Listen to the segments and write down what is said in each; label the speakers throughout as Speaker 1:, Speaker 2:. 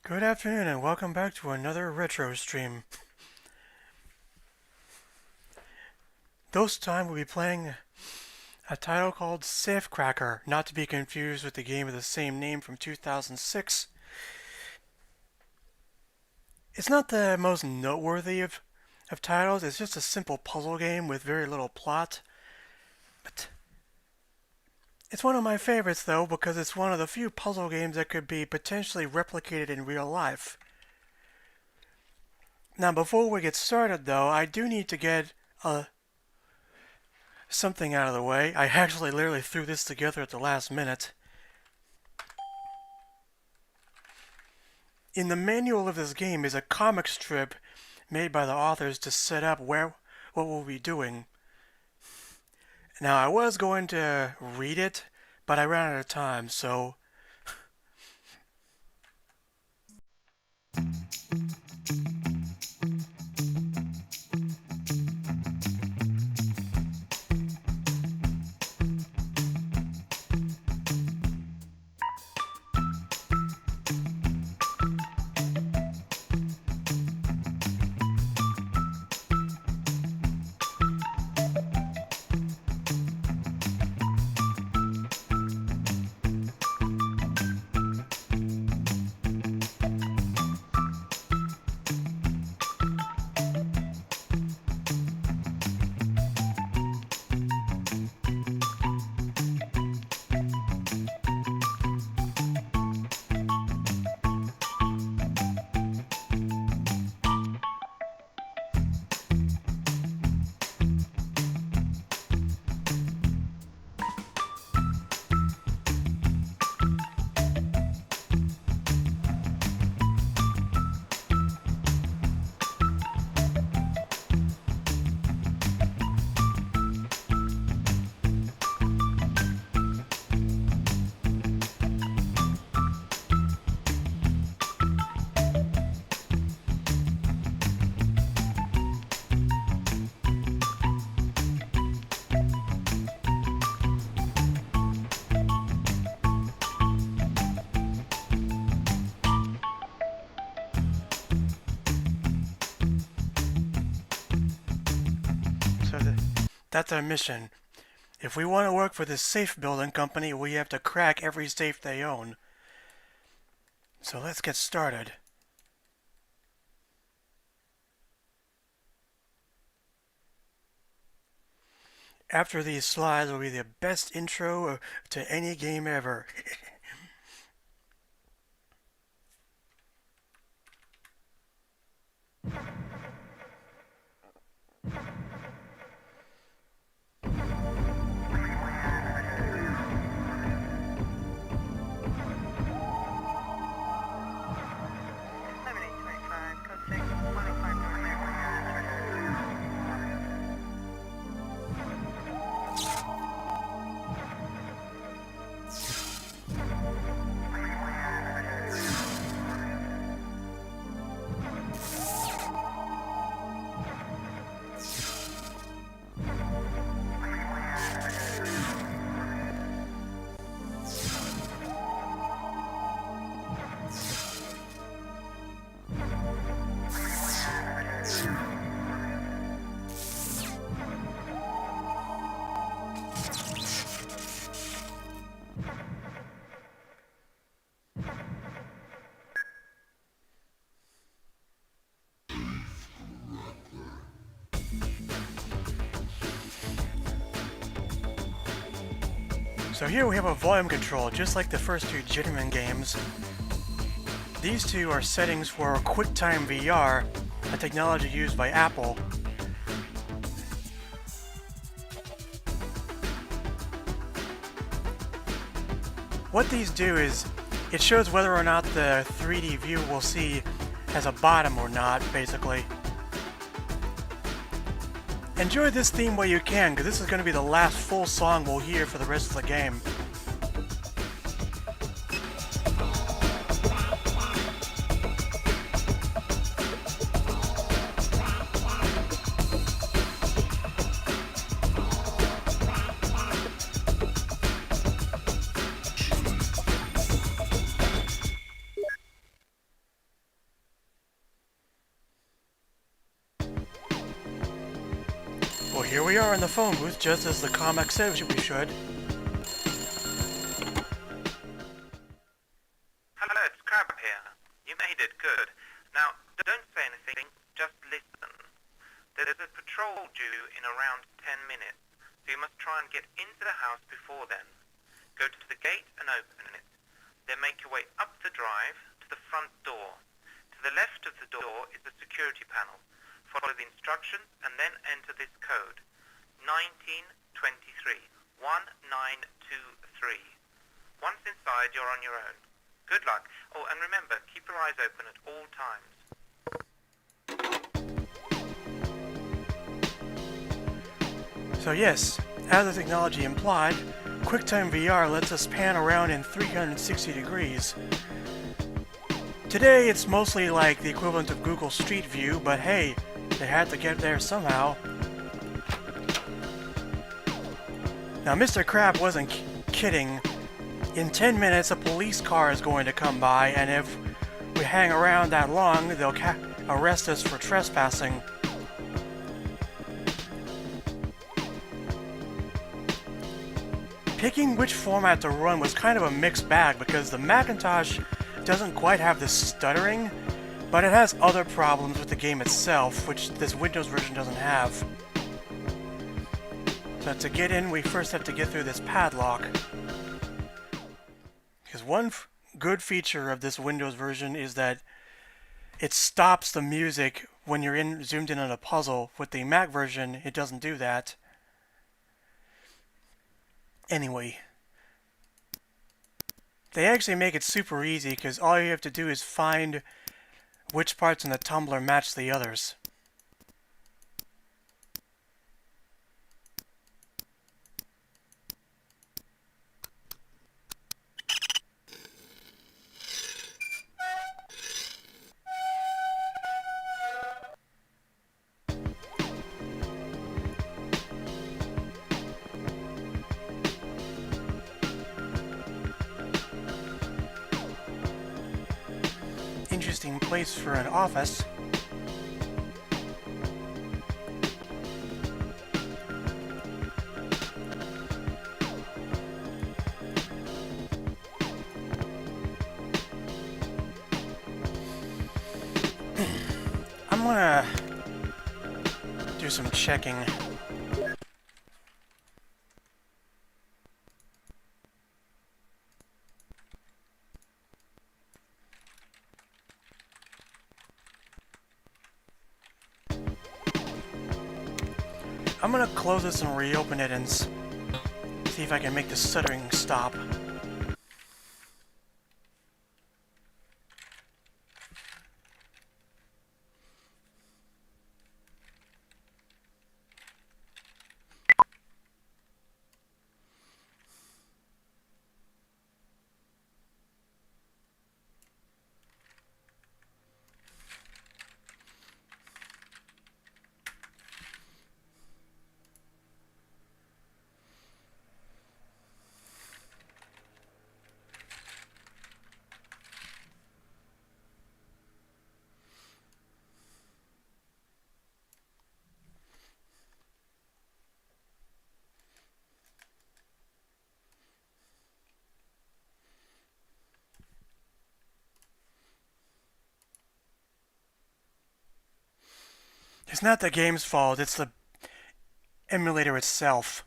Speaker 1: Good afternoon and welcome back to another retro stream. This time we'll be playing a title called Safecracker, not to be confused with the game of the same name from 2006. It's not the most noteworthy of titles, it's just a simple puzzle game with very little plot. But it's one of my favorites though because it's one of the few puzzle games that could be potentially replicated in real life. Now before we get started though, I do need to get something out of the way. I actually literally threw this together at the last minute. In the manual of this game is a comic strip made by the authors to set up what we'll be doing. Now I was going to read it, but I ran out of time, so that's our mission. If we want to work for this safe building company, we have to crack every safe they own. So let's get started. After these slides will be the best intro to any game ever. So here we have a volume control, just like the first two Gentleman games. These two are settings for QuickTime VR, a technology used by Apple. What these do is, it shows whether or not the 3D view we'll see has a bottom or not, basically. Enjoy this theme while you can, because this is going to be the last full song we'll hear for the rest of the game. Well, here we are in the phone booth, just as the comic said we should.
Speaker 2: Hello, it's Crabb here. You made it, good. Now, don't say anything, just listen. There's a patrol due in around 10 minutes, so you must try and get into the house before then. Go to the gate and open it. Then make your way up the drive to the front door. To the left of the door is the security panel. Follow the instructions and then enter this code. 1923. 1923. Once inside, you're on your own. Good luck. Oh, and remember, keep your eyes open at all times.
Speaker 1: So yes, as the technology implied, QuickTime VR lets us pan around in 360 degrees. Today it's mostly like the equivalent of Google Street View, but hey, they had to get there somehow. Now Mr. Crabb wasn't kidding. In 10 minutes a police car is going to come by, and if we hang around that long, they'll arrest us for trespassing. Picking which format to run was kind of a mixed bag because the Macintosh doesn't quite have this stuttering, but it has other problems with the game itself, which this Windows version doesn't have. So to get in, we first have to get through this padlock. Because one good feature of this Windows version is that it stops the music when you're zoomed in on a puzzle. With the Mac version, it doesn't do that. Anyway, they actually make it super easy because all you have to do is find which parts in the tumbler match the others. Interesting place for an office. I'm gonna do some checking. I'm gonna close this and reopen it and see if I can make the stuttering stop. It's not the game's fault, it's the emulator itself.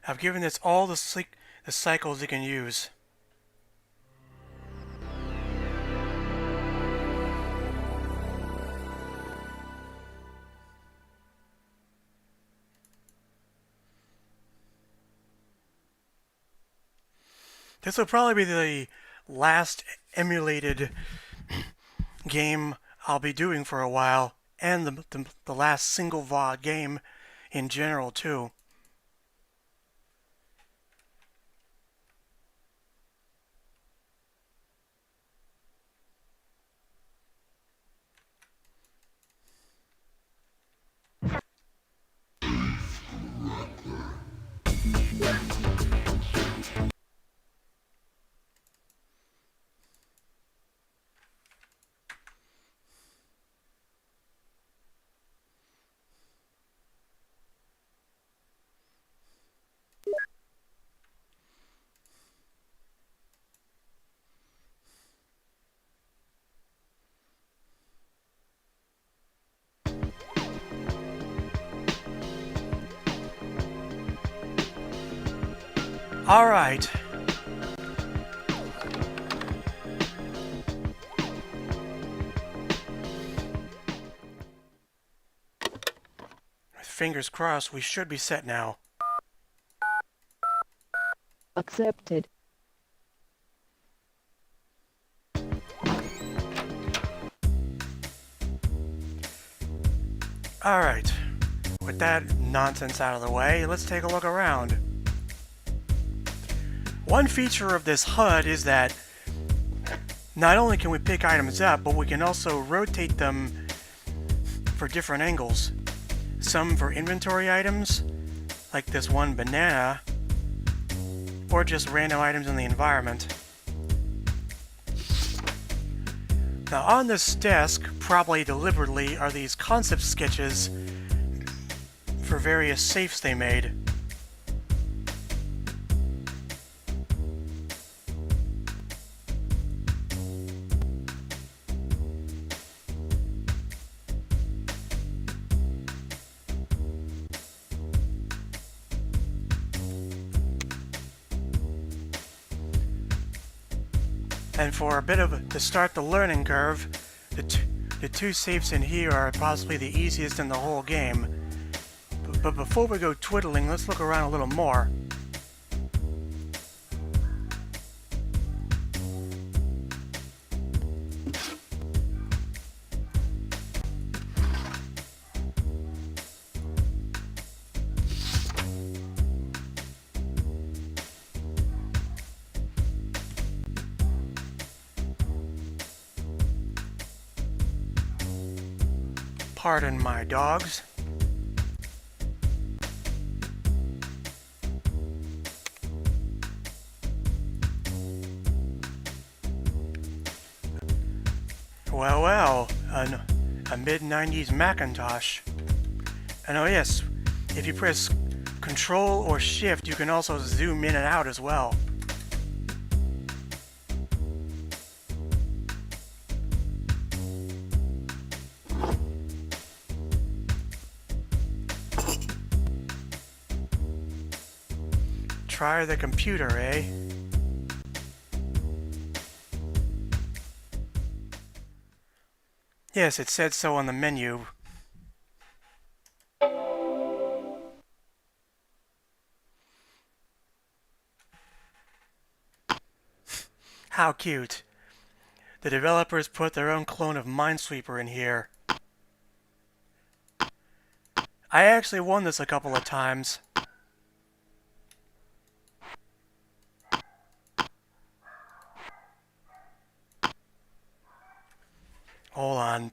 Speaker 1: I've given this all the cycles it can use. This will probably be the last emulated game I'll be doing for a while, and the last single VOD game in general, too. Alright. With fingers crossed, we should be set now.
Speaker 3: Accepted.
Speaker 1: Alright. With that nonsense out of the way, let's take a look around. One feature of this HUD is that not only can we pick items up, but we can also rotate them for different angles. Some for inventory items, like this one banana, or just random items in the environment. Now on this desk, probably deliberately, are these concept sketches for various safes they made. And for a bit of to start the learning curve, the two safes in here are possibly the easiest in the whole game. But before we go twiddling, let's look around a little more. Pardon my dogs. Well, a mid-90s Macintosh. And oh yes, if you press Control or Shift, you can also zoom in and out as well. Try the computer, eh? Yes, it said so on the menu. How cute. The developers put their own clone of Minesweeper in here. I actually won this a couple of times. Hold on.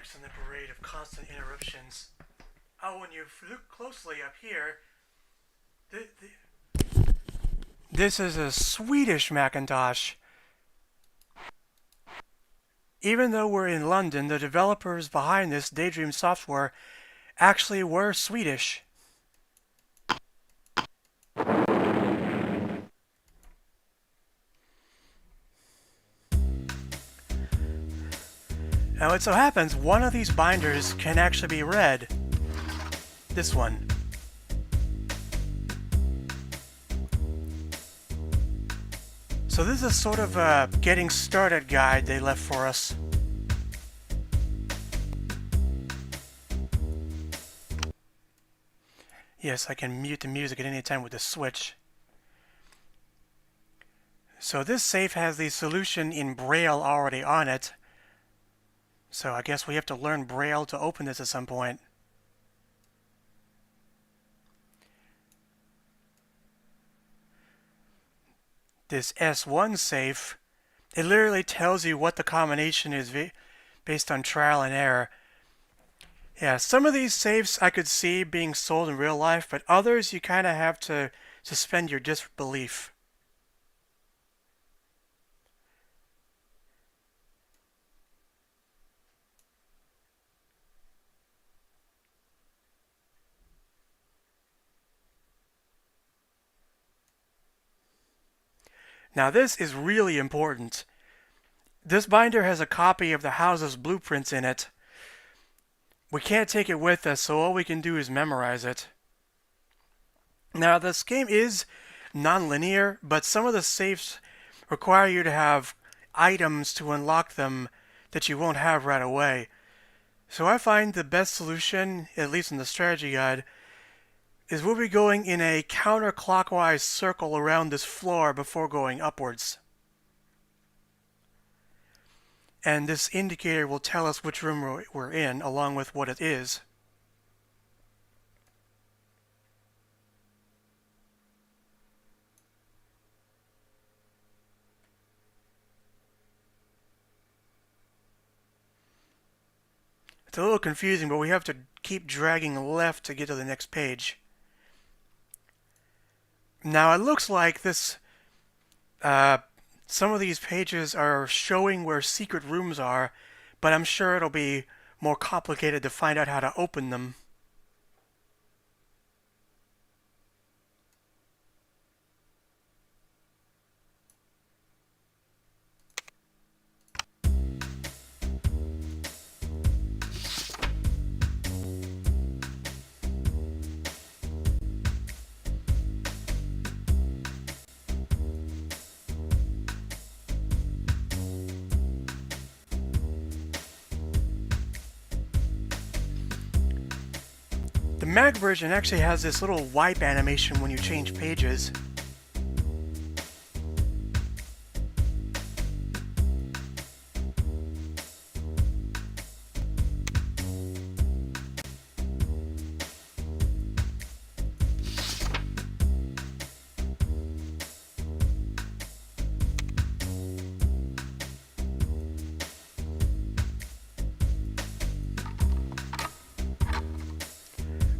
Speaker 1: next in the parade of constant interruptions. Oh, when you look closely up here, this is a Swedish Macintosh. Even though we're in London, the developers behind this Daydream software actually were Swedish. Now it so happens one of these binders can actually be read. This one. So this is sort of a getting started guide they left for us. Yes, I can mute the music at any time with the switch. So this safe has the solution in Braille already on it. So I guess we have to learn Braille to open this at some point. This S1 safe, it literally tells you what the combination is based on trial and error. Yeah, some of these safes I could see being sold in real life, but others you kind of have to suspend your disbelief. Now this is really important. This binder has a copy of the house's blueprints in it. We can't take it with us, so all we can do is memorize it. Now this game is non-linear, but some of the safes require you to have items to unlock them that you won't have right away. So I find the best solution, at least in the strategy guide, is we'll be going in a counterclockwise circle around this floor before going upwards. And this indicator will tell us which room we're in, along with what it is. It's a little confusing, but we have to keep dragging left to get to the next page. Now it looks like this, some of these pages are showing where secret rooms are, but I'm sure it'll be more complicated to find out how to open them. The Mac version actually has this little wipe animation when you change pages.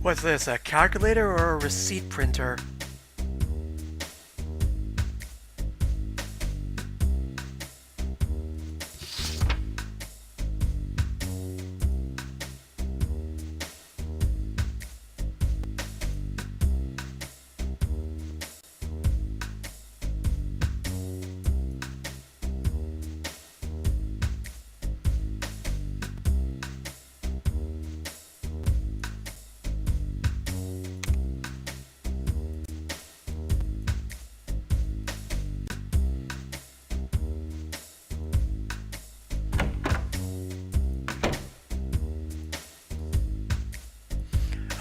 Speaker 1: What's this, a calculator or a receipt printer?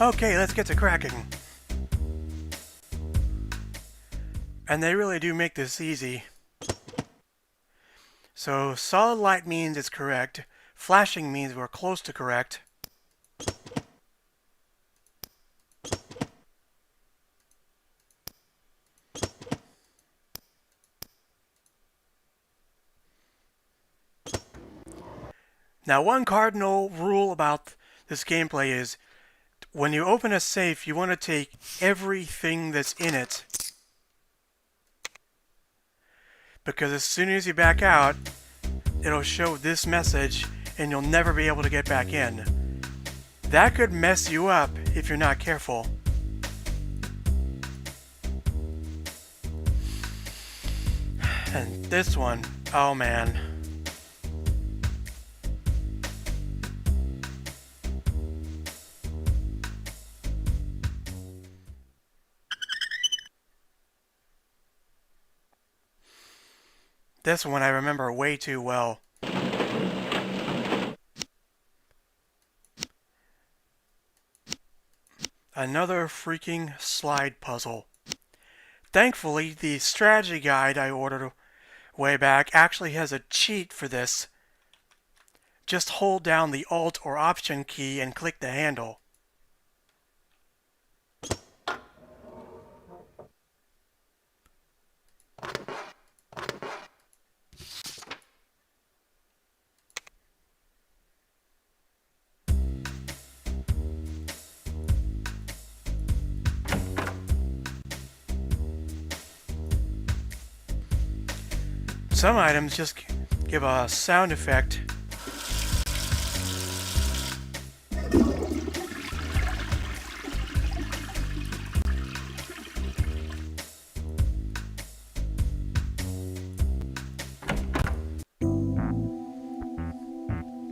Speaker 1: Okay, let's get to cracking. And they really do make this easy. So solid light means it's correct. Flashing means we're close to correct. Now, one cardinal rule about this gameplay is when you open a safe, you want to take everything that's in it. Because as soon as you back out, it'll show this message and you'll never be able to get back in. That could mess you up if you're not careful. And this one, oh man. This one I remember way too well. Another freaking slide puzzle. Thankfully, the strategy guide I ordered way back actually has a cheat for this. Just hold down the Alt or Option key and click the handle. Some items just give a sound effect.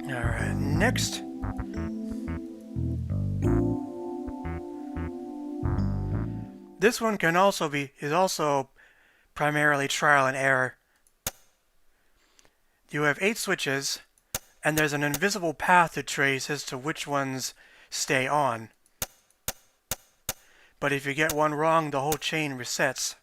Speaker 1: Alright, next. This one is also primarily trial and error. You have 8 switches, and there's an invisible path to trace as to which ones stay on. But if you get one wrong, the whole chain resets.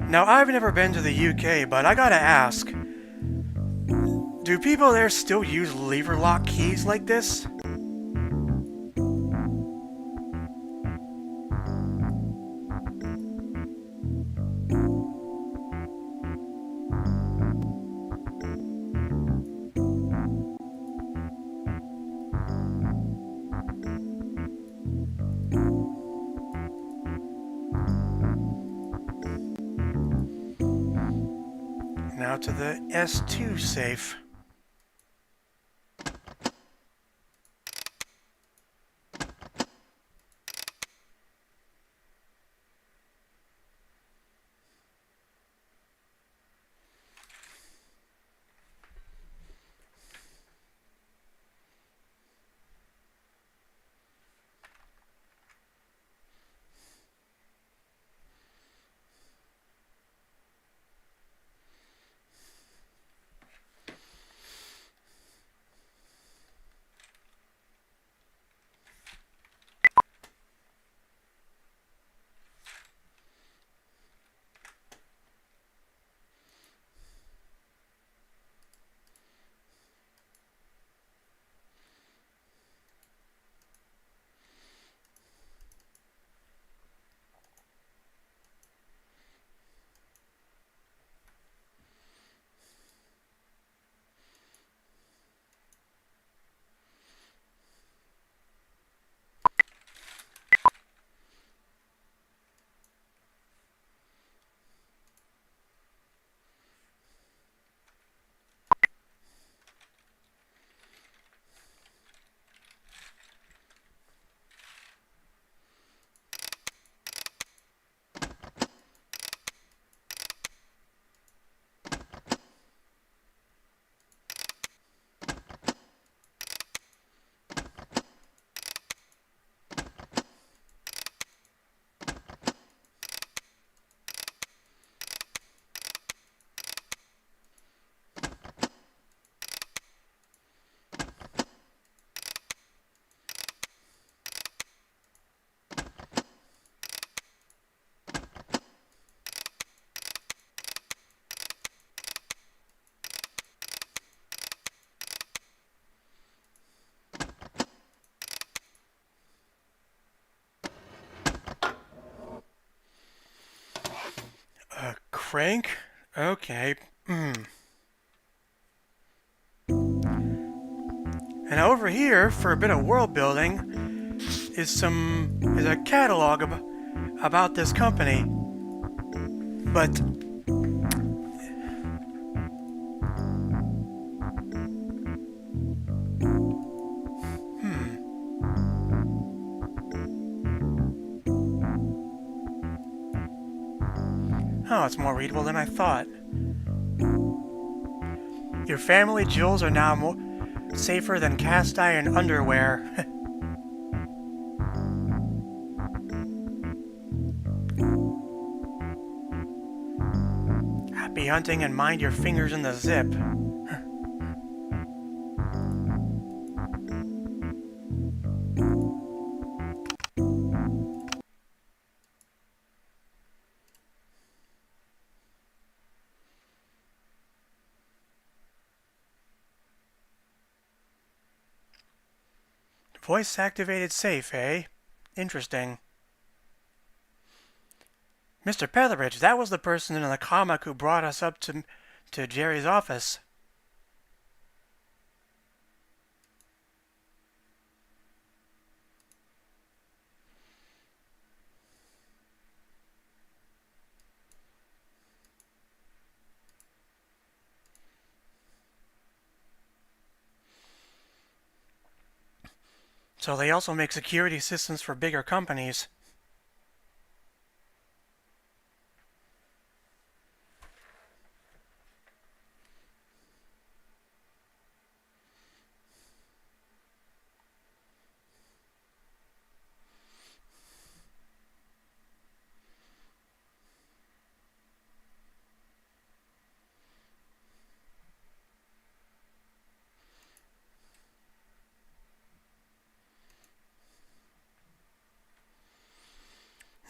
Speaker 1: Now, I've never been to the UK, but I gotta ask, do people there still use lever lock keys like this? Now to the S2 safe. Crank? Okay. And over here, for a bit of world building, is a catalog about this company. But oh, it's more readable than I thought. Your family jewels are now safer than cast iron underwear. Happy hunting and mind your fingers in the zip. Voice-activated safe, eh? Interesting. Mr. Petheridge, that was the person in the comic who brought us up to Jerry's office. So they also make security systems for bigger companies.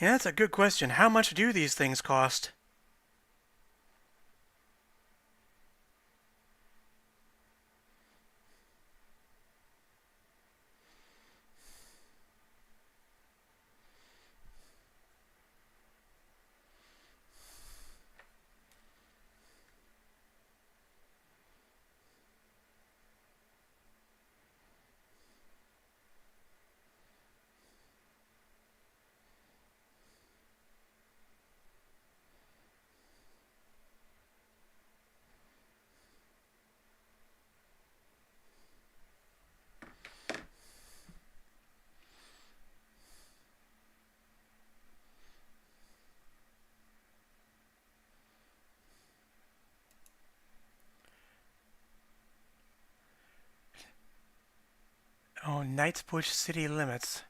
Speaker 1: Yeah, that's a good question. How much do these things cost? Oh, Knightsbush city limits.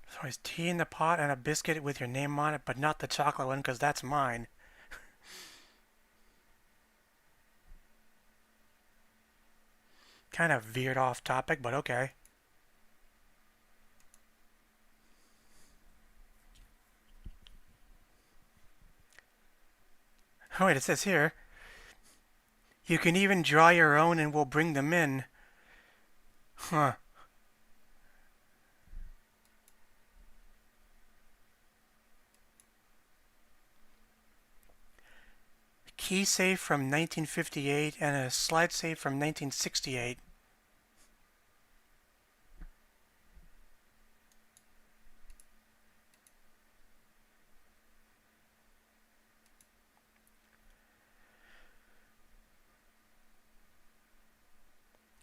Speaker 1: So there's tea in the pot and a biscuit with your name on it, but not the chocolate one, because that's mine. Kind of veered off topic, but okay. Oh wait, it says here, you can even draw your own and we'll bring them in. Huh. Key safe from 1958 and a slide safe from 1968.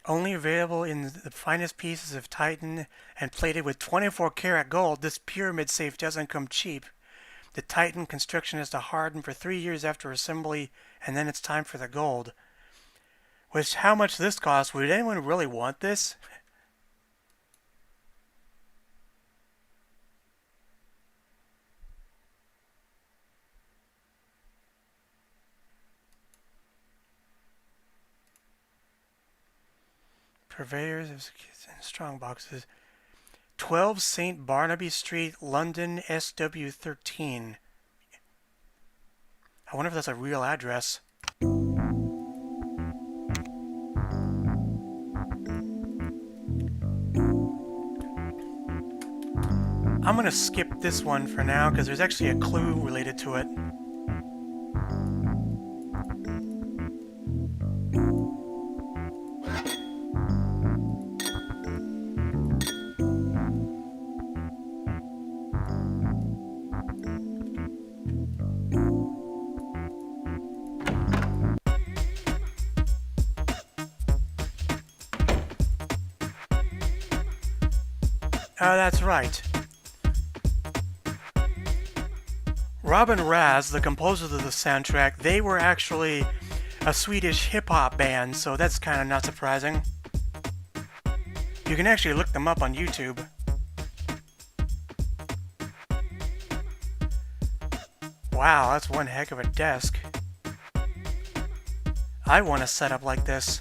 Speaker 1: Only available in the finest pieces of Titan and plated with 24 karat gold, this pyramid safe doesn't come cheap. The Titan construction is to harden for 3 years after assembly, and then it's time for the gold. Which, how much this costs? Would anyone really want this? Purveyors of strong boxes. 12 St. Barnaby Street, London, SW13. I wonder if that's a real address. I'm going to skip this one for now because there's actually a clue related to it. Oh, that's right. Robin Raz, the composer of the soundtrack, they were actually a Swedish hip-hop band, so that's kind of not surprising. You can actually look them up on YouTube. Wow, that's one heck of a desk. I want a setup like this.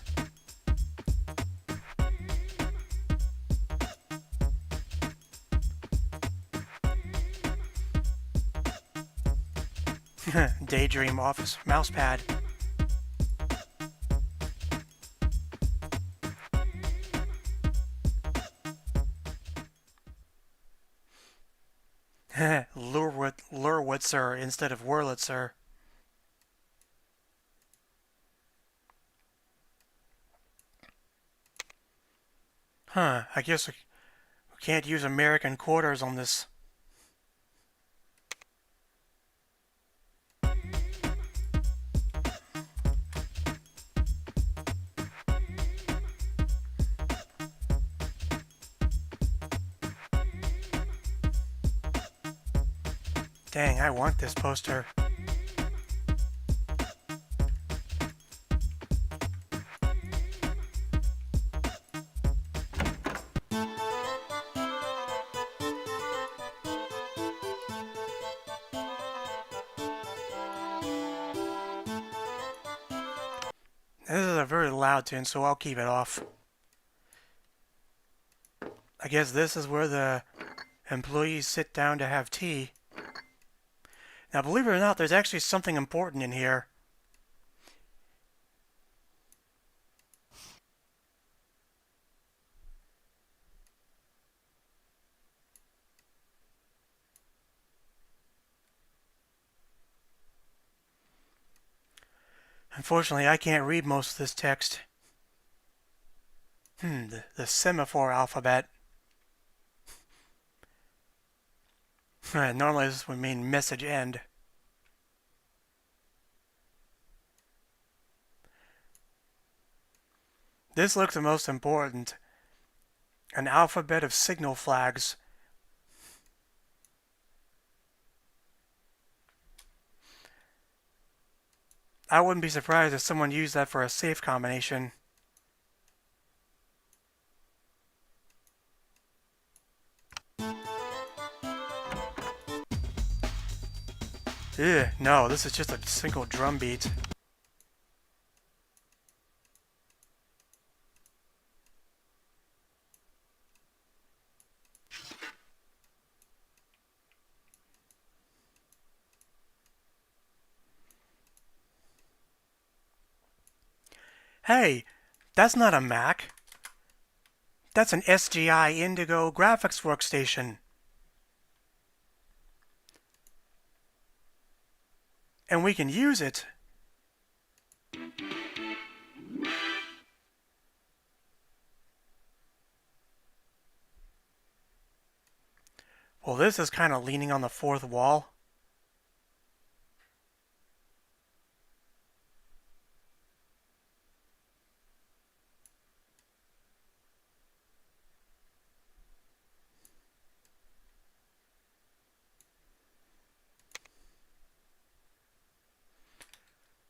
Speaker 1: Daydream office mousepad. Lurwitzer instead of Wurlitzer. I guess we can't use American quarters on this. Dang, I want this poster. This is a very loud tune, so I'll keep it off. I guess this is where the employees sit down to have tea. Now, believe it or not, there's actually something important in here. Unfortunately, I can't read most of this text. The semaphore alphabet. Normally this would mean message end. This looks the most important. An alphabet of signal flags. I wouldn't be surprised if someone used that for a safe combination. Ugh, no, this is just a single drum beat. Hey, that's not a Mac. That's an SGI Indigo graphics workstation. And we can use it. Well, this is kind of leaning on the fourth wall.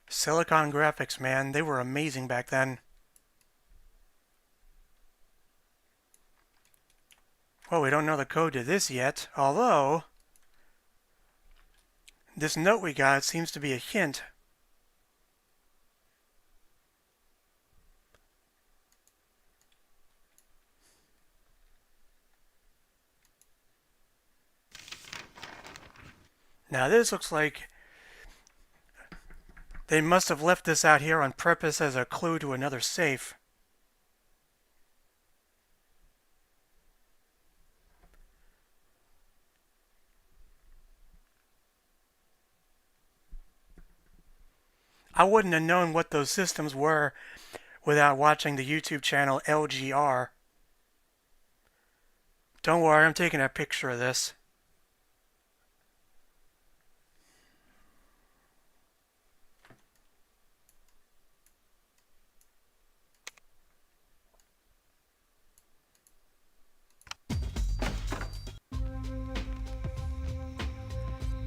Speaker 1: Silicon graphics, man, they were amazing back then. Well, we don't know the code to this yet, although this note we got seems to be a hint. Now this looks like they must have left this out here on purpose as a clue to another safe. I wouldn't have known what those systems were without watching the YouTube channel LGR. Don't worry, I'm taking a picture of this.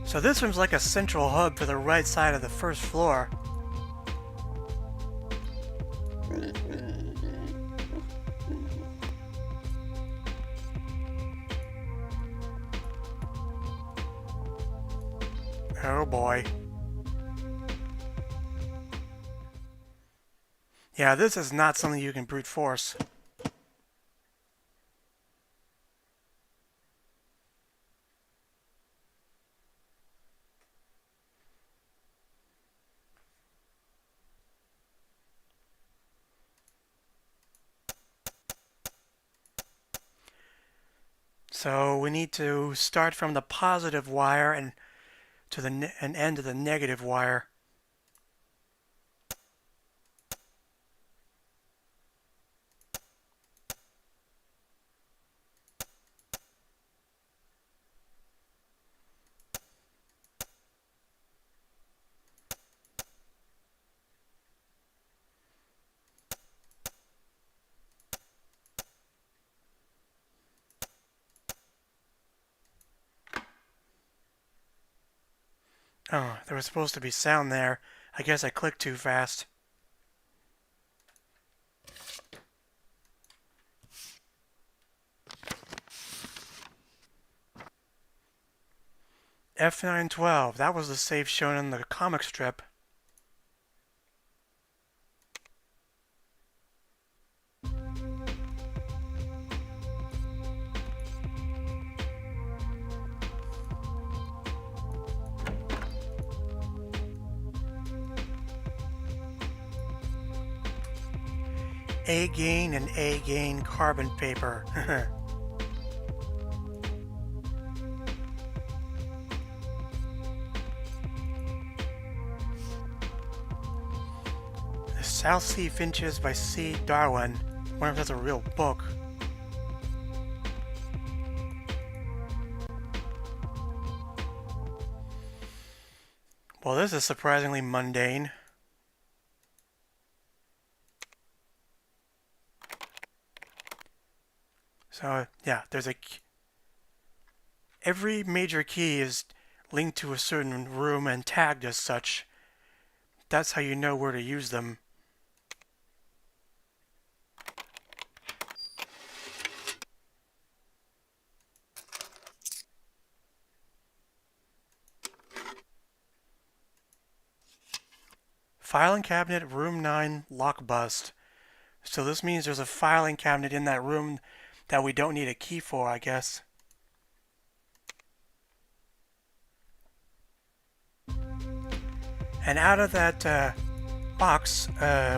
Speaker 1: So this room's like a central hub for the right side of the first floor. Oh boy. Yeah, this is not something you can brute force. So we need to start from the positive wire and to the and end to the negative wire. Oh, there was supposed to be sound there. I guess I clicked too fast. F912, that was the safe shown in the comic strip. A-gain and A-gain carbon paper. The South Sea Finches by C. Darwin. I wonder if that's a real book. Well, this is surprisingly mundane. So, yeah, every major key is linked to a certain room and tagged as such. That's how you know where to use them. Filing cabinet, room 9, lock bust. So this means there's a filing cabinet in that room that we don't need a key for, I guess. And out of that box,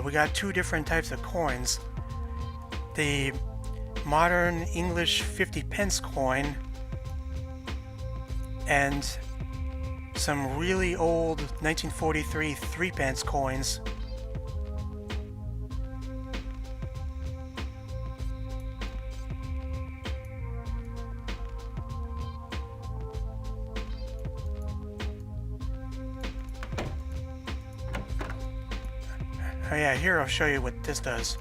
Speaker 1: we got two different types of coins. The modern English 50 pence coin and some really old 1943 3 pence coins. Oh yeah, here I'll show you what this does.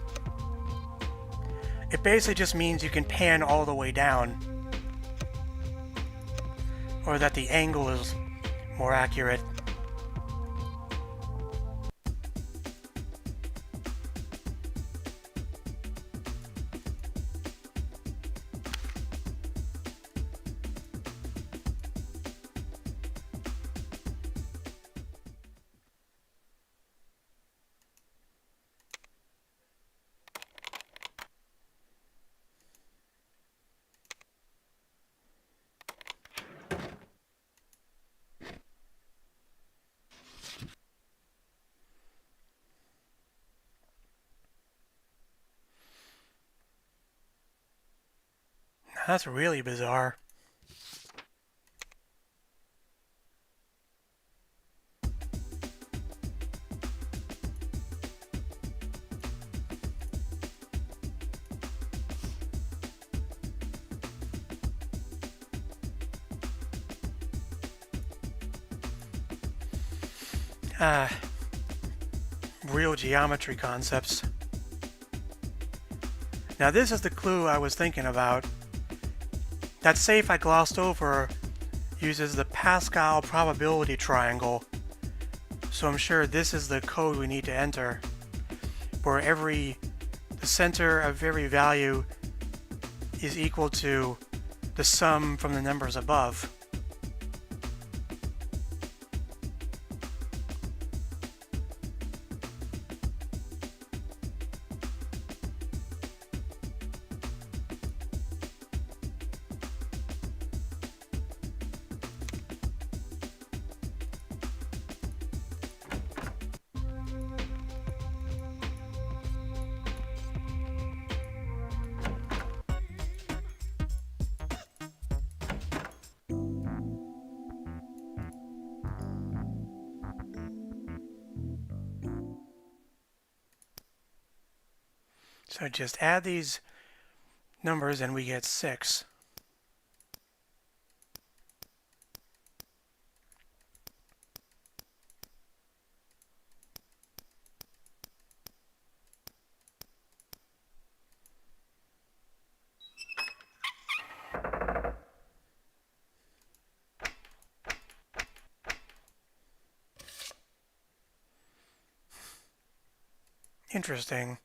Speaker 1: It basically just means you can pan all the way down, or that the angle is more accurate. That's really bizarre. uh, real geometry concepts. Now this is the clue I was thinking about. That safe I glossed over uses the Pascal probability triangle, so I'm sure this is the code we need to enter, where the center of every value is equal to the sum from the numbers above. So just add these numbers and we get 6. Interesting.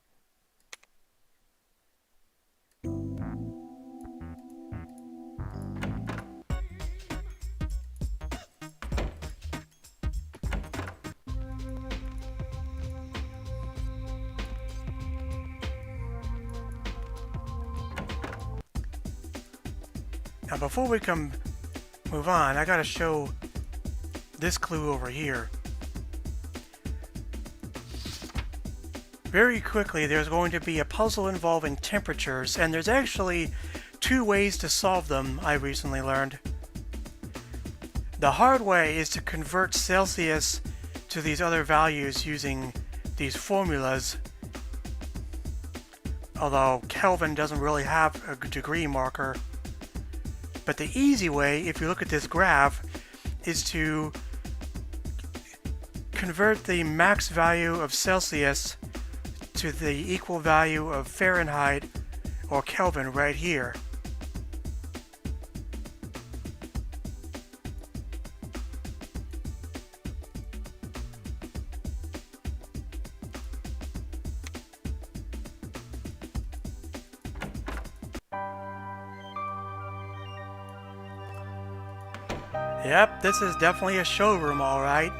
Speaker 1: Now before we move on, I gotta show this clue over here. Very quickly, there's going to be a puzzle involving temperatures, and there's actually 2 ways to solve them, I recently learned. The hard way is to convert Celsius to these other values using these formulas, although Kelvin doesn't really have a degree marker. But the easy way, if you look at this graph, is to convert the max value of Celsius to the equal value of Fahrenheit or Kelvin right here. Yep, this is definitely a showroom, all right.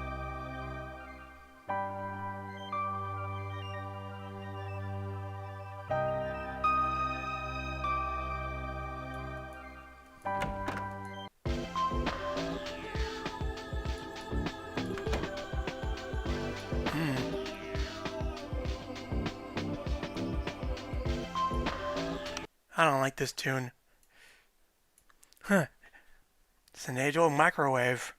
Speaker 1: I don't like this tune. Huh. It's an age-old microwave.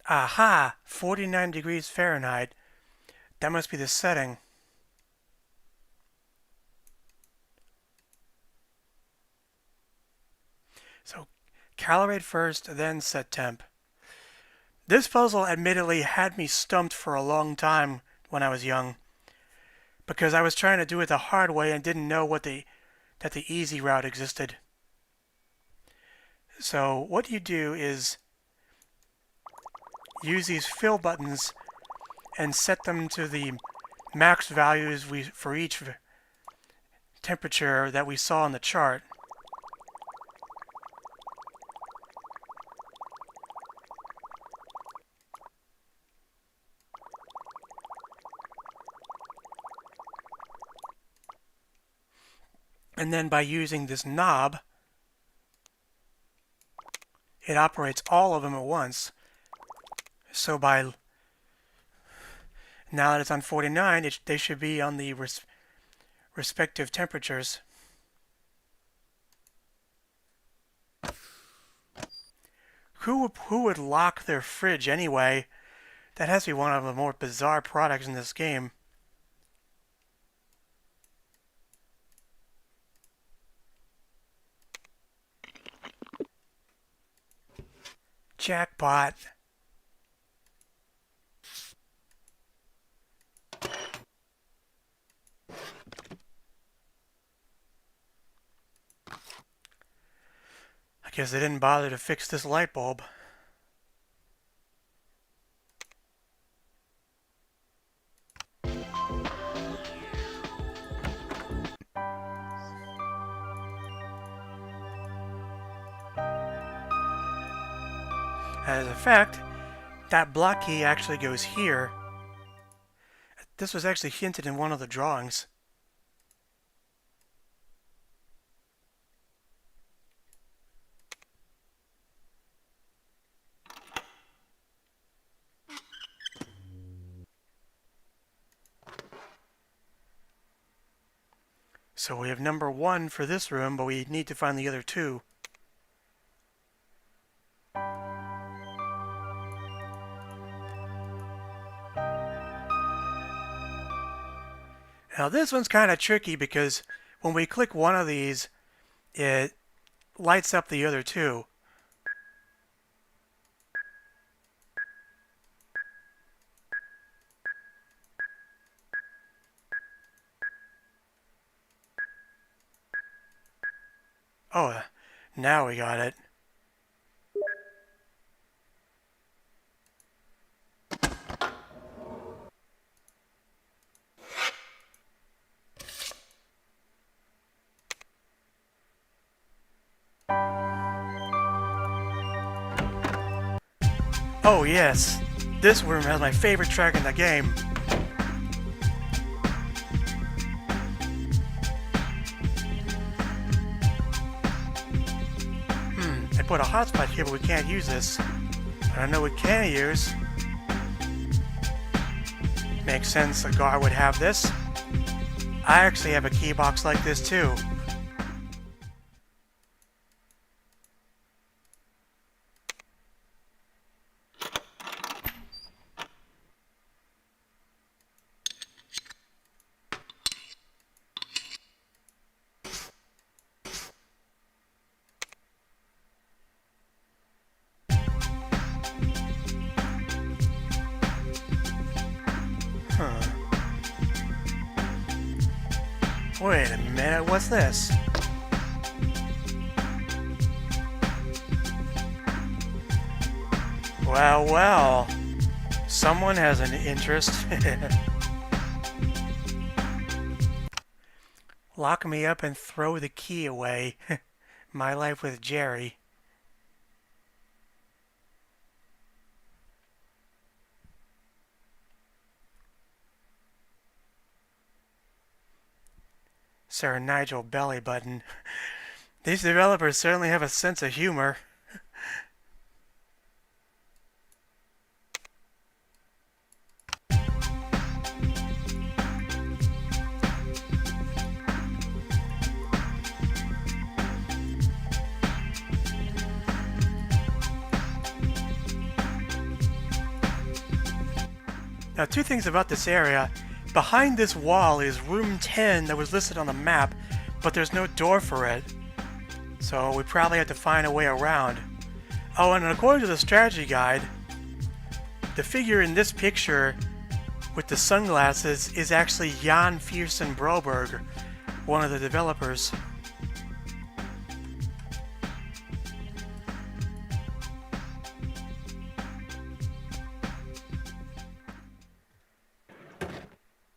Speaker 1: Aha! 49 degrees Fahrenheit. That must be the setting. So, calibrate first, then set temp. This puzzle admittedly had me stumped for a long time when I was young, because I was trying to do it the hard way and didn't know that the easy route existed. So what you do is use these fill buttons and set them to the max values for each temperature that we saw in the chart. And then by using this knob, it operates all of them at once. So now that it's on 49, they should be on the respective temperatures. Who would lock their fridge anyway? That has to be one of the more bizarre products in this game. Jackpot. I guess they didn't bother to fix this light bulb. As a fact, that block key actually goes here. This was actually hinted in one of the drawings. So we have number 1 for this room, but we need to find the other 2. Now this one's kind of tricky because when we click one of these, it lights up the other 2. Oh, now we got it. Oh yes, this room has my favorite track in the game. I put a hotspot here, but we can't use this. But I know we can use. Makes sense, a guard would have this. I actually have a key box like this too. Wait a minute, what's this? Well, well. Someone has an interest. Lock me up and throw the key away. My life with Jerry. Sir Nigel belly button. These developers certainly have a sense of humor. Now, 2 things about this area. Behind this wall is room 10 that was listed on the map, but there's no door for it. So we probably have to find a way around. Oh, and according to the strategy guide, the figure in this picture with the sunglasses is actually Jan Fiersen Broberg, one of the developers.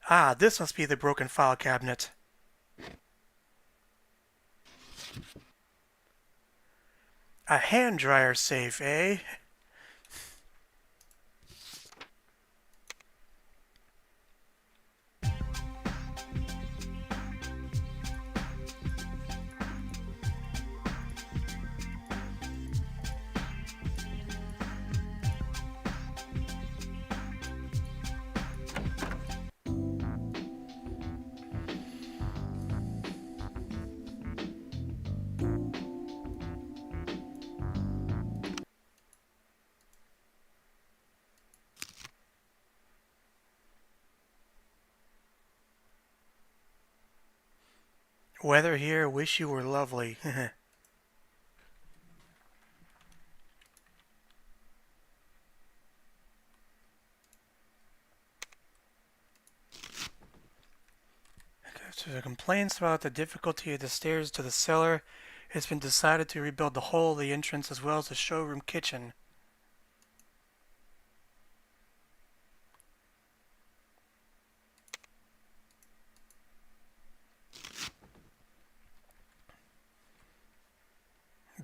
Speaker 1: Ah, this must be the broken file cabinet. A hand dryer safe, eh? Weather here, wish you were lovely. So the complaints about the difficulty of the stairs to the cellar, it's been decided to rebuild the whole of the entrance as well as the showroom kitchen.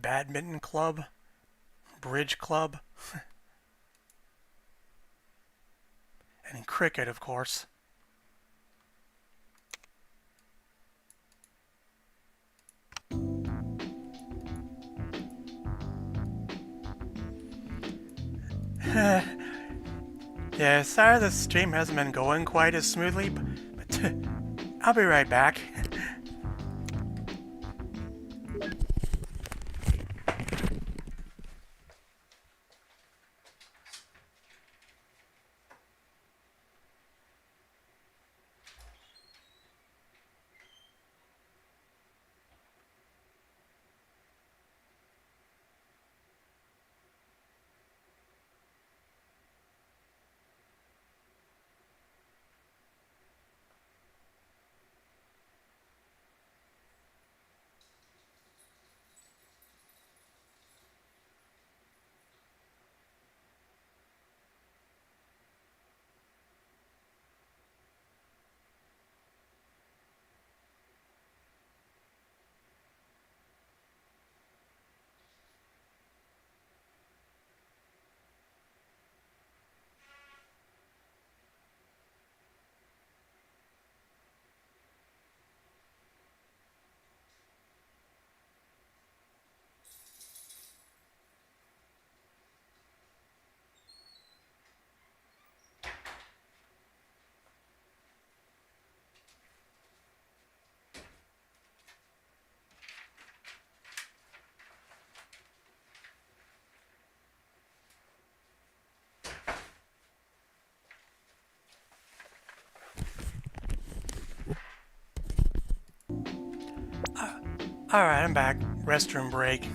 Speaker 1: Badminton club, bridge club, and cricket, of course. Yeah, sorry the stream hasn't been going quite as smoothly, but I'll be right back. Alright, I'm back. Restroom break.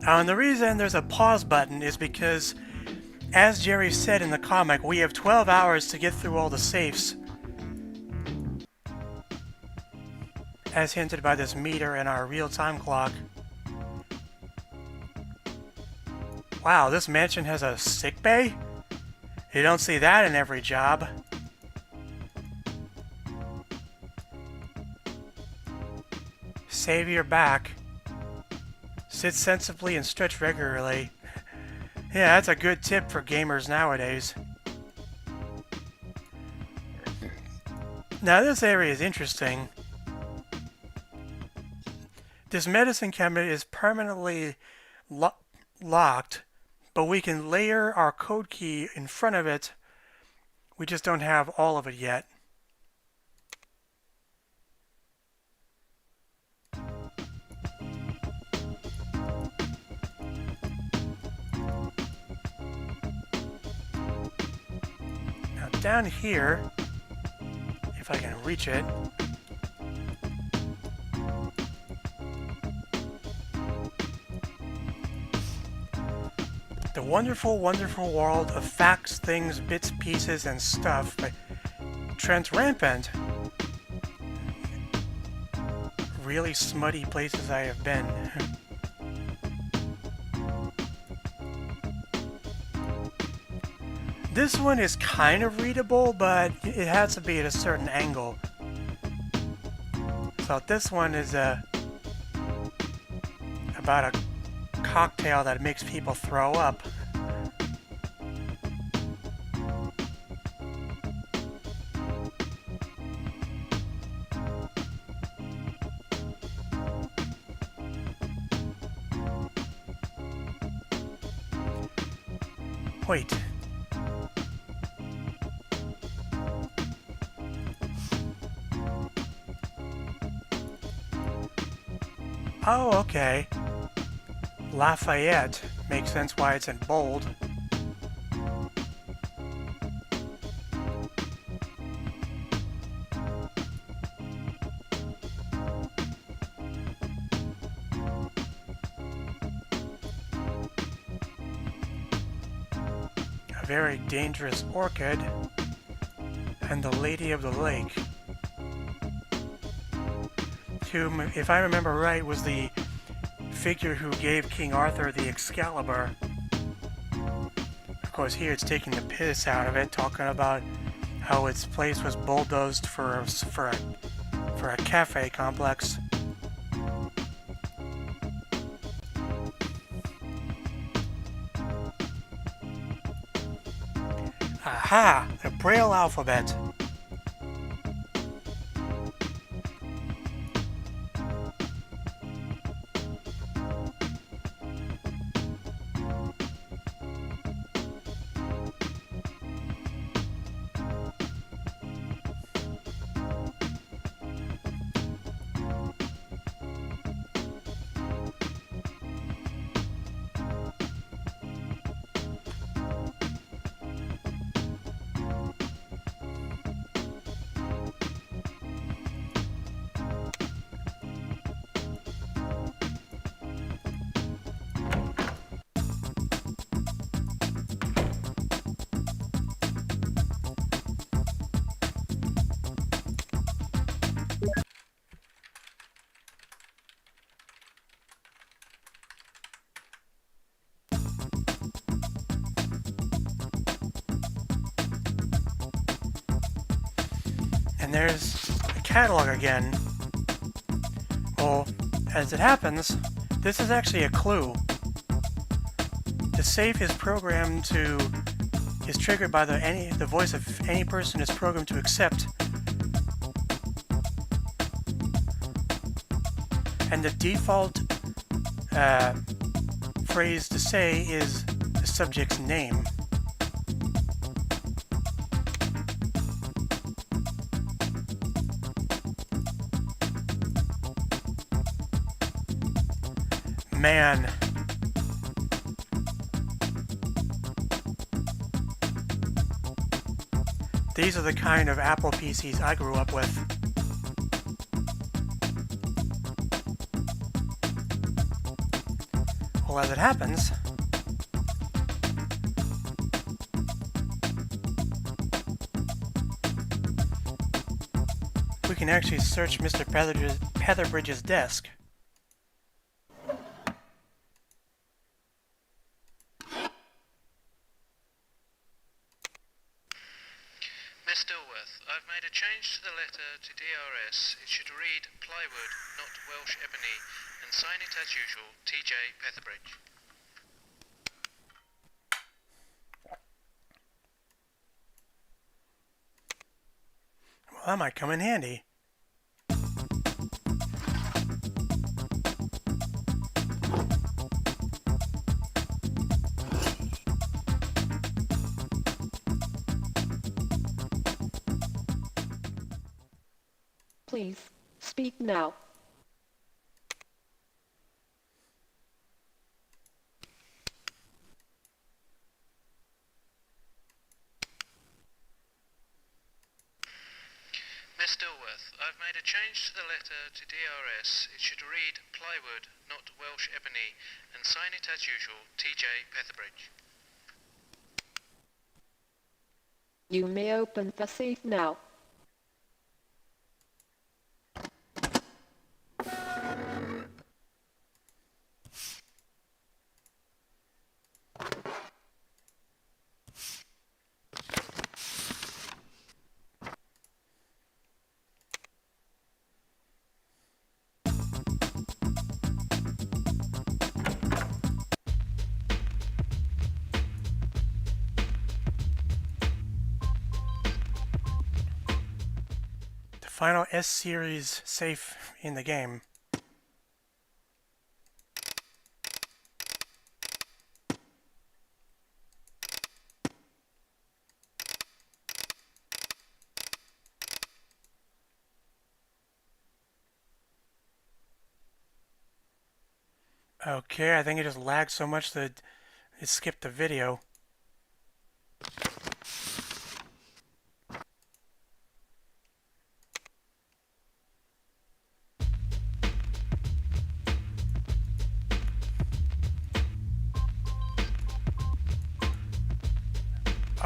Speaker 1: And the reason there's a pause button is because, as Jerry said in the comic, we have 12 hours to get through all the safes. As hinted by this meter and our real-time clock. Wow, this mansion has a sick bay? You don't see that in every job. Save your back. Sit sensibly and stretch regularly. Yeah, that's a good tip for gamers nowadays. Now this area is interesting. This medicine cabinet is permanently locked, but we can layer our code key in front of it. We just don't have all of it yet. Now down here, if I can reach it, the wonderful, wonderful world of facts, things, bits, pieces, and stuff by Trent Rampant. Really smutty places I have been. This one is kind of readable, but it has to be at a certain angle. So this one is about a cocktail that makes people throw up. Wait. Oh, okay. Lafayette. Makes sense why it's in bold. very dangerous orchid, and the Lady of the Lake, who, if I remember right, was the figure who gave King Arthur the Excalibur. Of course, here it's taking the piss out of it, talking about how its place was bulldozed for a cafe complex. Aha! The Braille alphabet. And there's a catalog again. Well, as it happens, this is actually a clue. The safe is triggered by the voice of any person is programmed to accept. And the default phrase to say is the subject's name. Man. These are the kind of Apple PCs I grew up with. Well, as it happens, we can actually search Mr. Petherbridge's desk.
Speaker 4: Miss Dilworth, I've made a change to the letter to DRS. It should read plywood, not Welsh ebony, and sign it as usual, TJ Petherbridge.
Speaker 1: Well, that might come in handy.
Speaker 3: Please, speak now.
Speaker 4: Miss Dilworth, I've made a change to the letter to DRS. It should read plywood, not Welsh ebony, and sign it as usual, TJ Petherbridge.
Speaker 3: You may open the safe now.
Speaker 1: Final S-Series safe in the game. Okay, I think it just lagged so much that it skipped the video.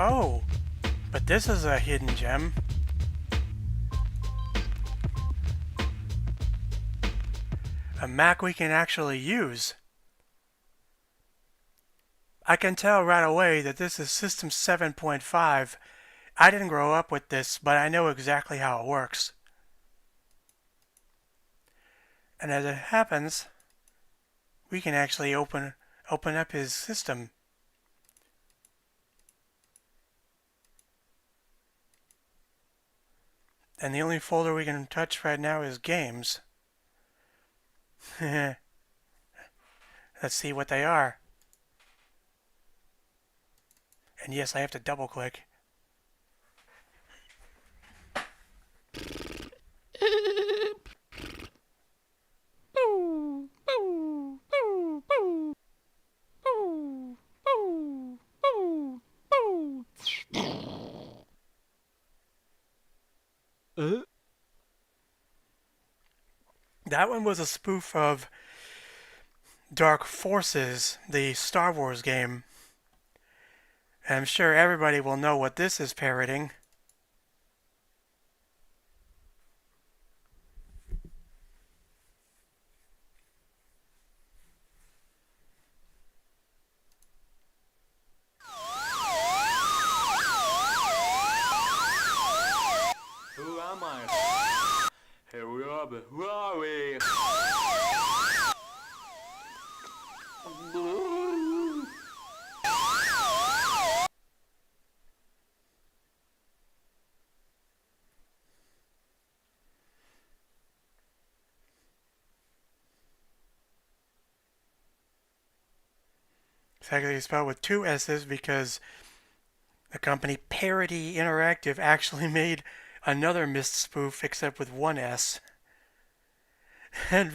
Speaker 1: Oh, but this is a hidden gem. A Mac we can actually use. I can tell right away that this is System 7.5. I didn't grow up with this, but I know exactly how it works. And as it happens, we can actually open up his system. And the only folder we can touch right now is games. Let's see what they are. And yes, I have to double click. That one was a spoof of Dark Forces, the Star Wars game. And I'm sure everybody will know what this is parroting.
Speaker 5: Who am I? Here we are, but who are we?
Speaker 1: It's actually spelled with two S's because the company Parody Interactive actually made another Myst spoof except with one S. And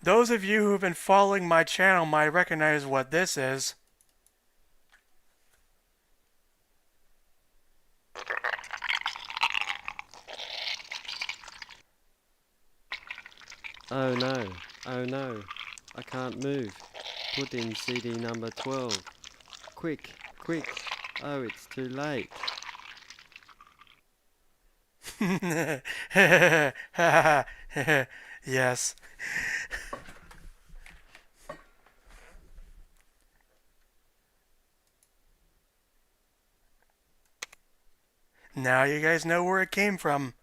Speaker 1: those of you who've been following my channel might recognize what this is.
Speaker 6: Oh no, oh no, I can't move. Put in CD number 12. Quick, quick, oh it's too late.
Speaker 1: Yes. Now you guys know where it came from.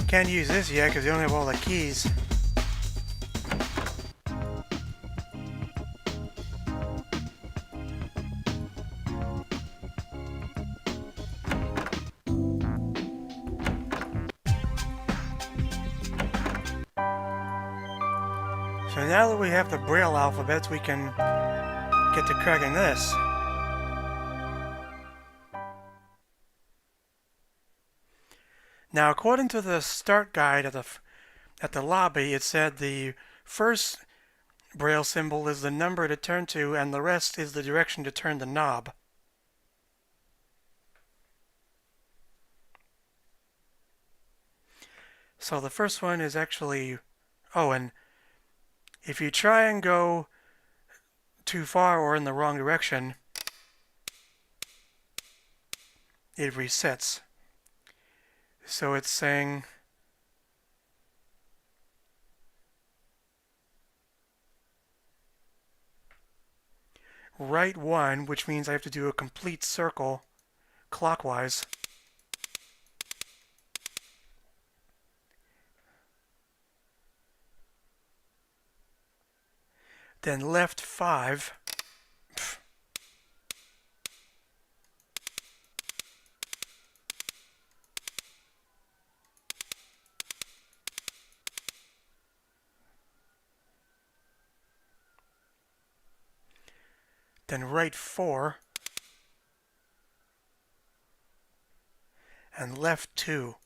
Speaker 1: Can't use this yet because you don't have all the keys. So now that we have the Braille alphabets, we can get to cracking this. Now, according to the start guide at the lobby, it said the first Braille symbol is the number to turn to, and the rest is the direction to turn the knob. So the first one is actually... Oh, and if you try and go too far or in the wrong direction, it resets. So it's saying right one, which means I have to do a complete circle clockwise. Then left 5. Then right 4. and left 2.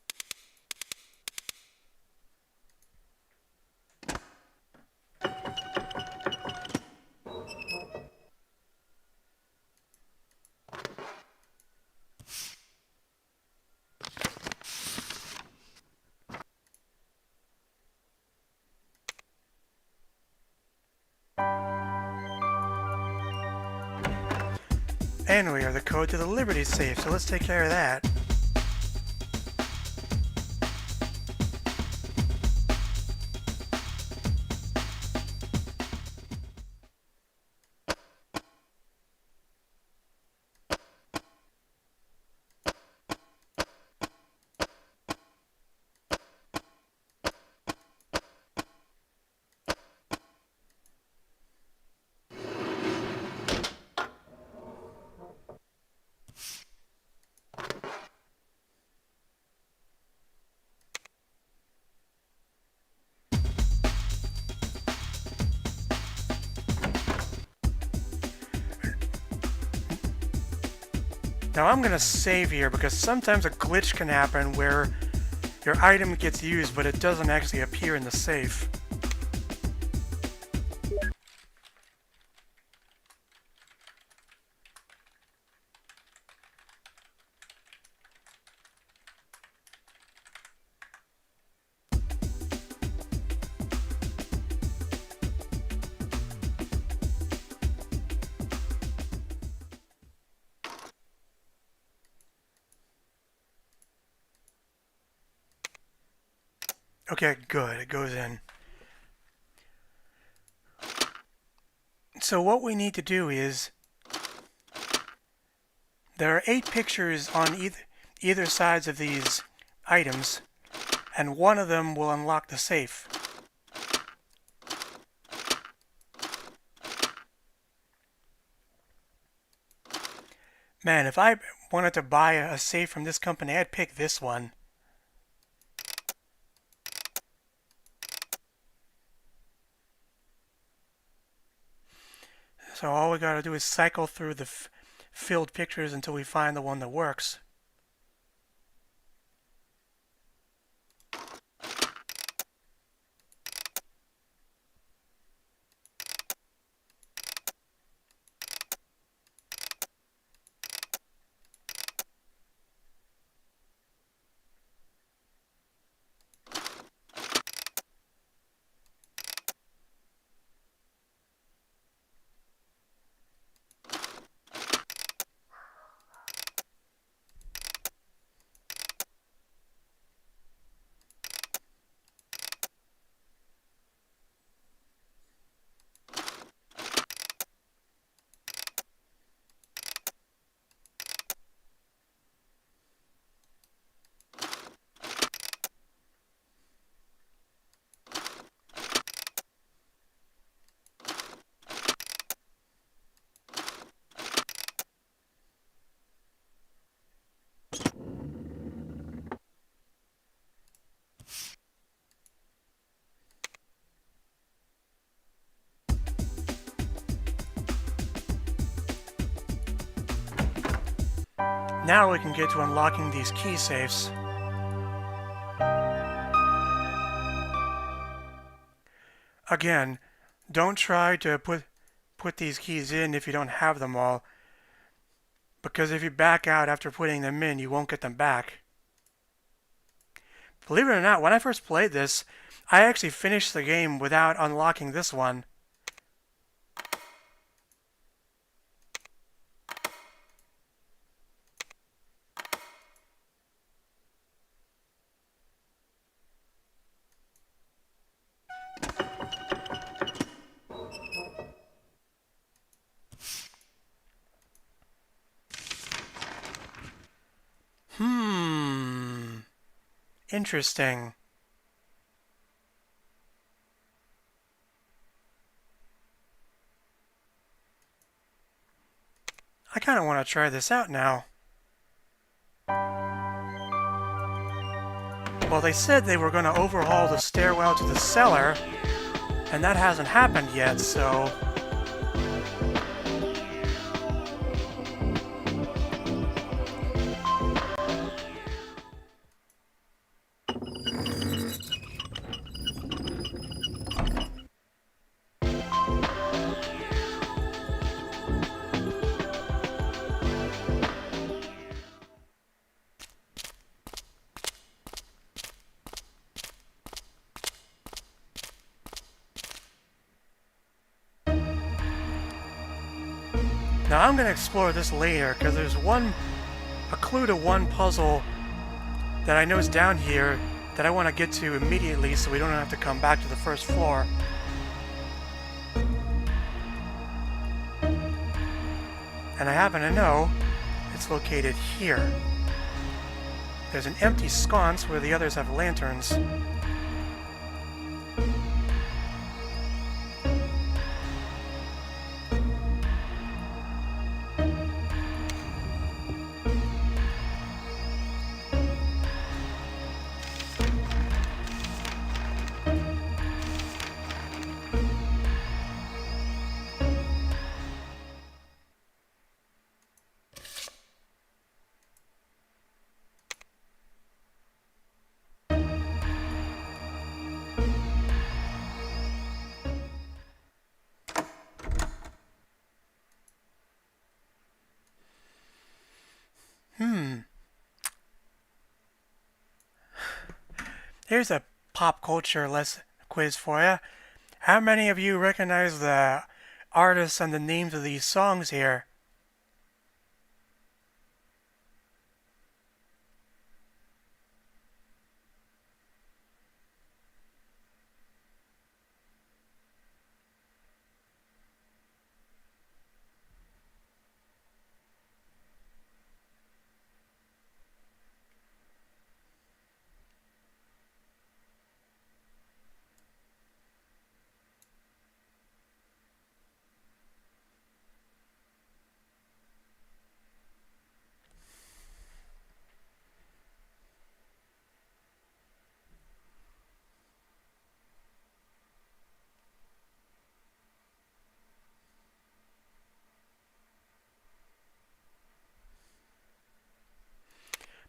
Speaker 1: And we are the code to the Liberty safe, so let's take care of that. Now I'm gonna save here because sometimes a glitch can happen where your item gets used but it doesn't actually appear in the safe. Okay, good, it goes in. So what we need to do is, there are 8 pictures on either sides of these items, and one of them will unlock the safe. Man, if I wanted to buy a safe from this company, I'd pick this one. So all we gotta do is cycle through the filled pictures until we find the one that works. Now we can get to unlocking these key safes. Again, don't try to put these keys in if you don't have them all, because if you back out after putting them in, you won't get them back. Believe it or not, when I first played this, I actually finished the game without unlocking this one. Interesting. I kind of want to try this out now. Well, they said they were going to overhaul the stairwell to the cellar, and that hasn't happened yet, so... Now I'm going to explore this later because there's a clue to one puzzle that I know is down here that I want to get to immediately so we don't have to come back to the first floor. And I happen to know it's located here. There's an empty sconce where the others have lanterns. Here's a pop culture quiz for you. How many of you recognize the artists and the names of these songs here?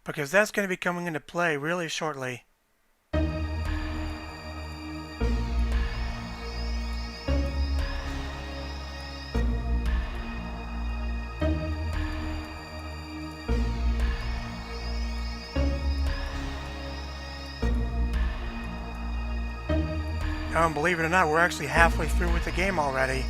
Speaker 1: Because that's going to be coming into play really shortly. Believe it or not, we're actually halfway through with the game already.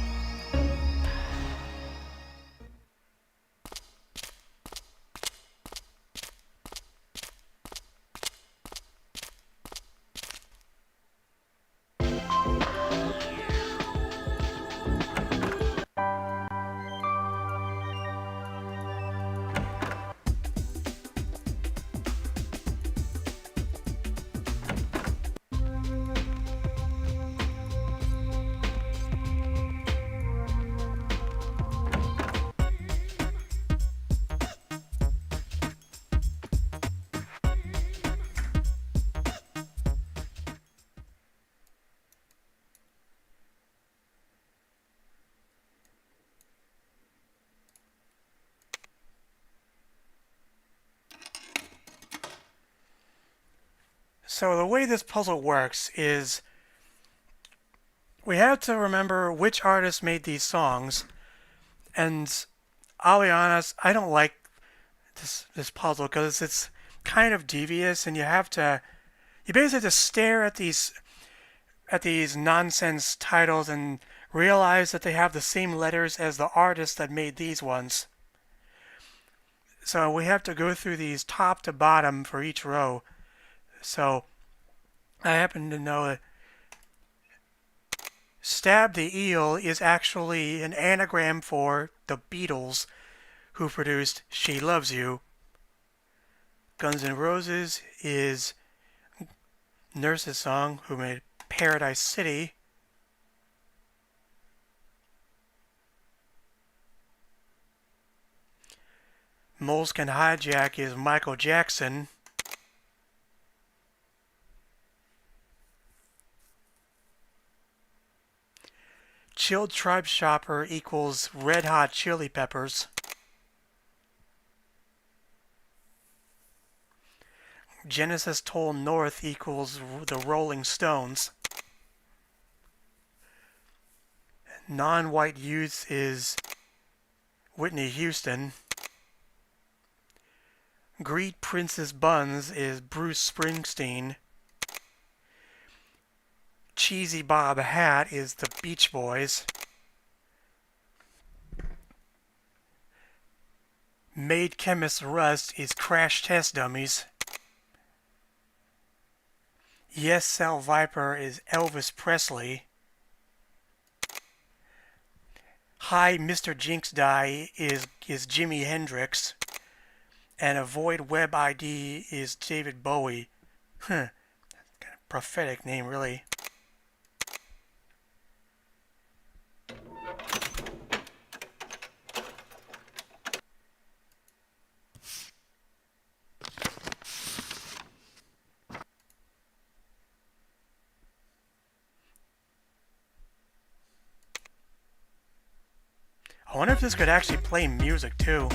Speaker 1: So the way this puzzle works is we have to remember which artist made these songs, and I'll be honest, I don't like this puzzle because it's kind of devious, and you basically just stare at these nonsense titles and realize that they have the same letters as the artist that made these ones. So we have to go through these top to bottom for each row. So I happen to know that Stab the Eel is actually an anagram for the Beatles, who produced She Loves You. Guns N' Roses is Nurse's Song, who made Paradise City. Moles Can Hijack is Michael Jackson. Chilled Tribe Shopper equals Red Hot Chili Peppers. Genesis Toll North equals the Rolling Stones. Non-White Youth is Whitney Houston. Greet Princess Buns is Bruce Springsteen. Cheesy Bob Hat is the Beach Boys. Maid Chemist Rust is Crash Test Dummies. Yes Sal Viper is Elvis Presley. Hi Mr. Jinx Die is Jimi Hendrix. And Avoid Web ID is David Bowie. Huh. Kind of prophetic name, really. I wonder if this could actually play music too.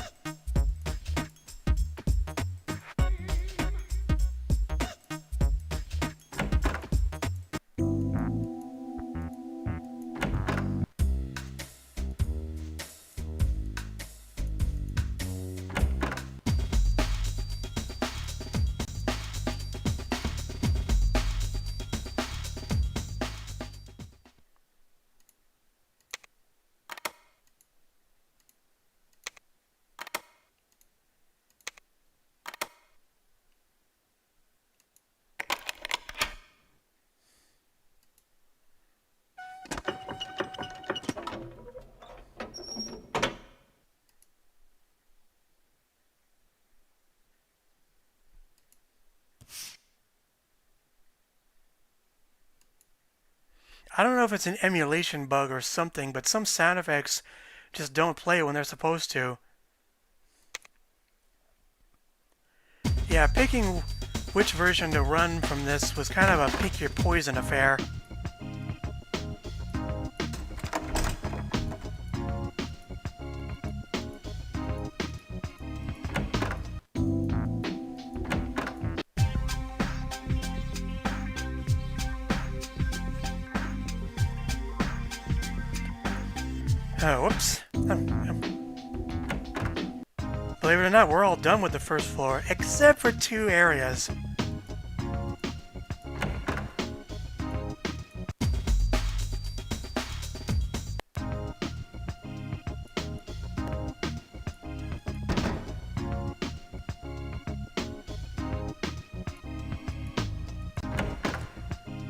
Speaker 1: I don't know if it's an emulation bug or something, but some sound effects just don't play when they're supposed to. Yeah, picking which version to run from this was kind of a pick your poison affair. Oh, whoops. Believe it or not, we're all done with the first floor, except for 2 areas.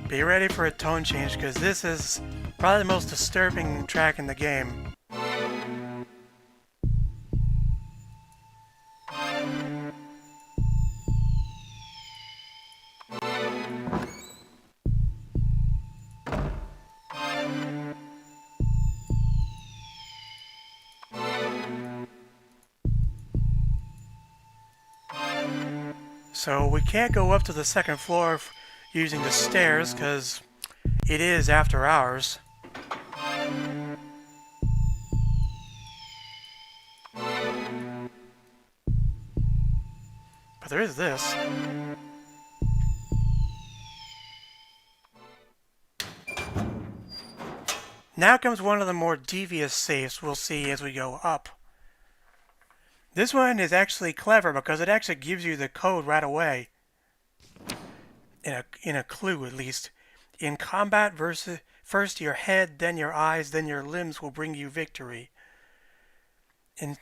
Speaker 1: Be ready for a tone change, because this is probably the most disturbing track in the game. So we can't go up to the second floor using the stairs because it is after hours. But there is this. Now comes one of the more devious safes we'll see as we go up. This one is actually clever because it actually gives you the code right away. In a clue, at least. In combat, first your head, then your eyes, then your limbs will bring you victory. And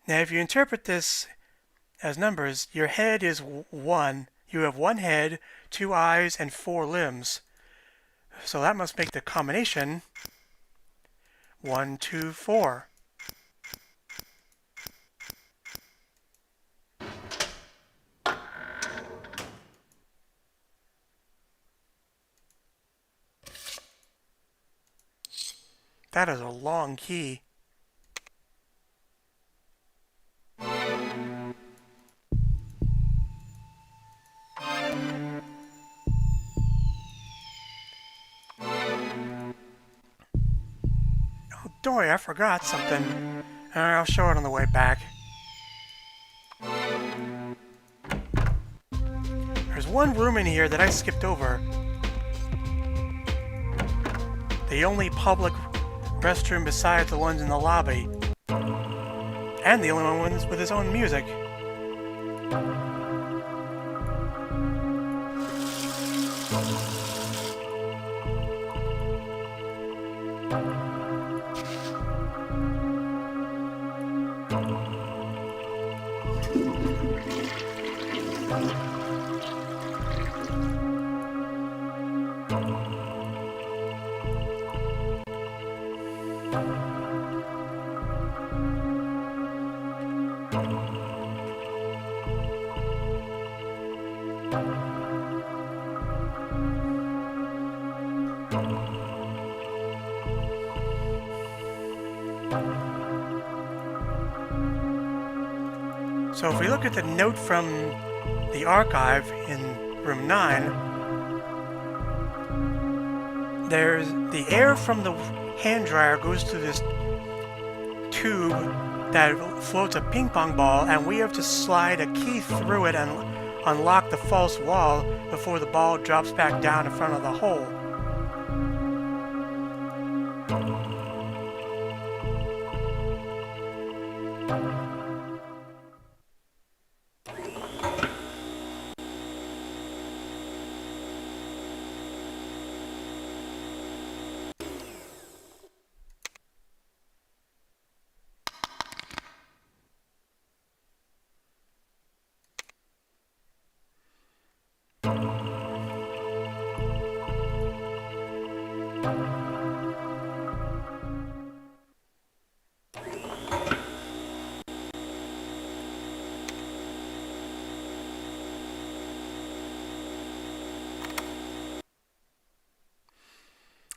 Speaker 1: now if you interpret this as numbers, your head is 1. You have 1 head, 2 eyes, and 4 limbs. So that must make the combination 1, 2, 4. That is a long key. Oh, Dory, I forgot something. I'll show it on the way back. There's one room in here that I skipped over. The only public restroom besides the ones in the lobby. And the only one with his own music. So if we look at the note from the archive in room 9, there's the air from the hand dryer goes through this tube that floats a ping pong ball, and we have to slide a key through it and unlock the false wall before the ball drops back down in front of the hole.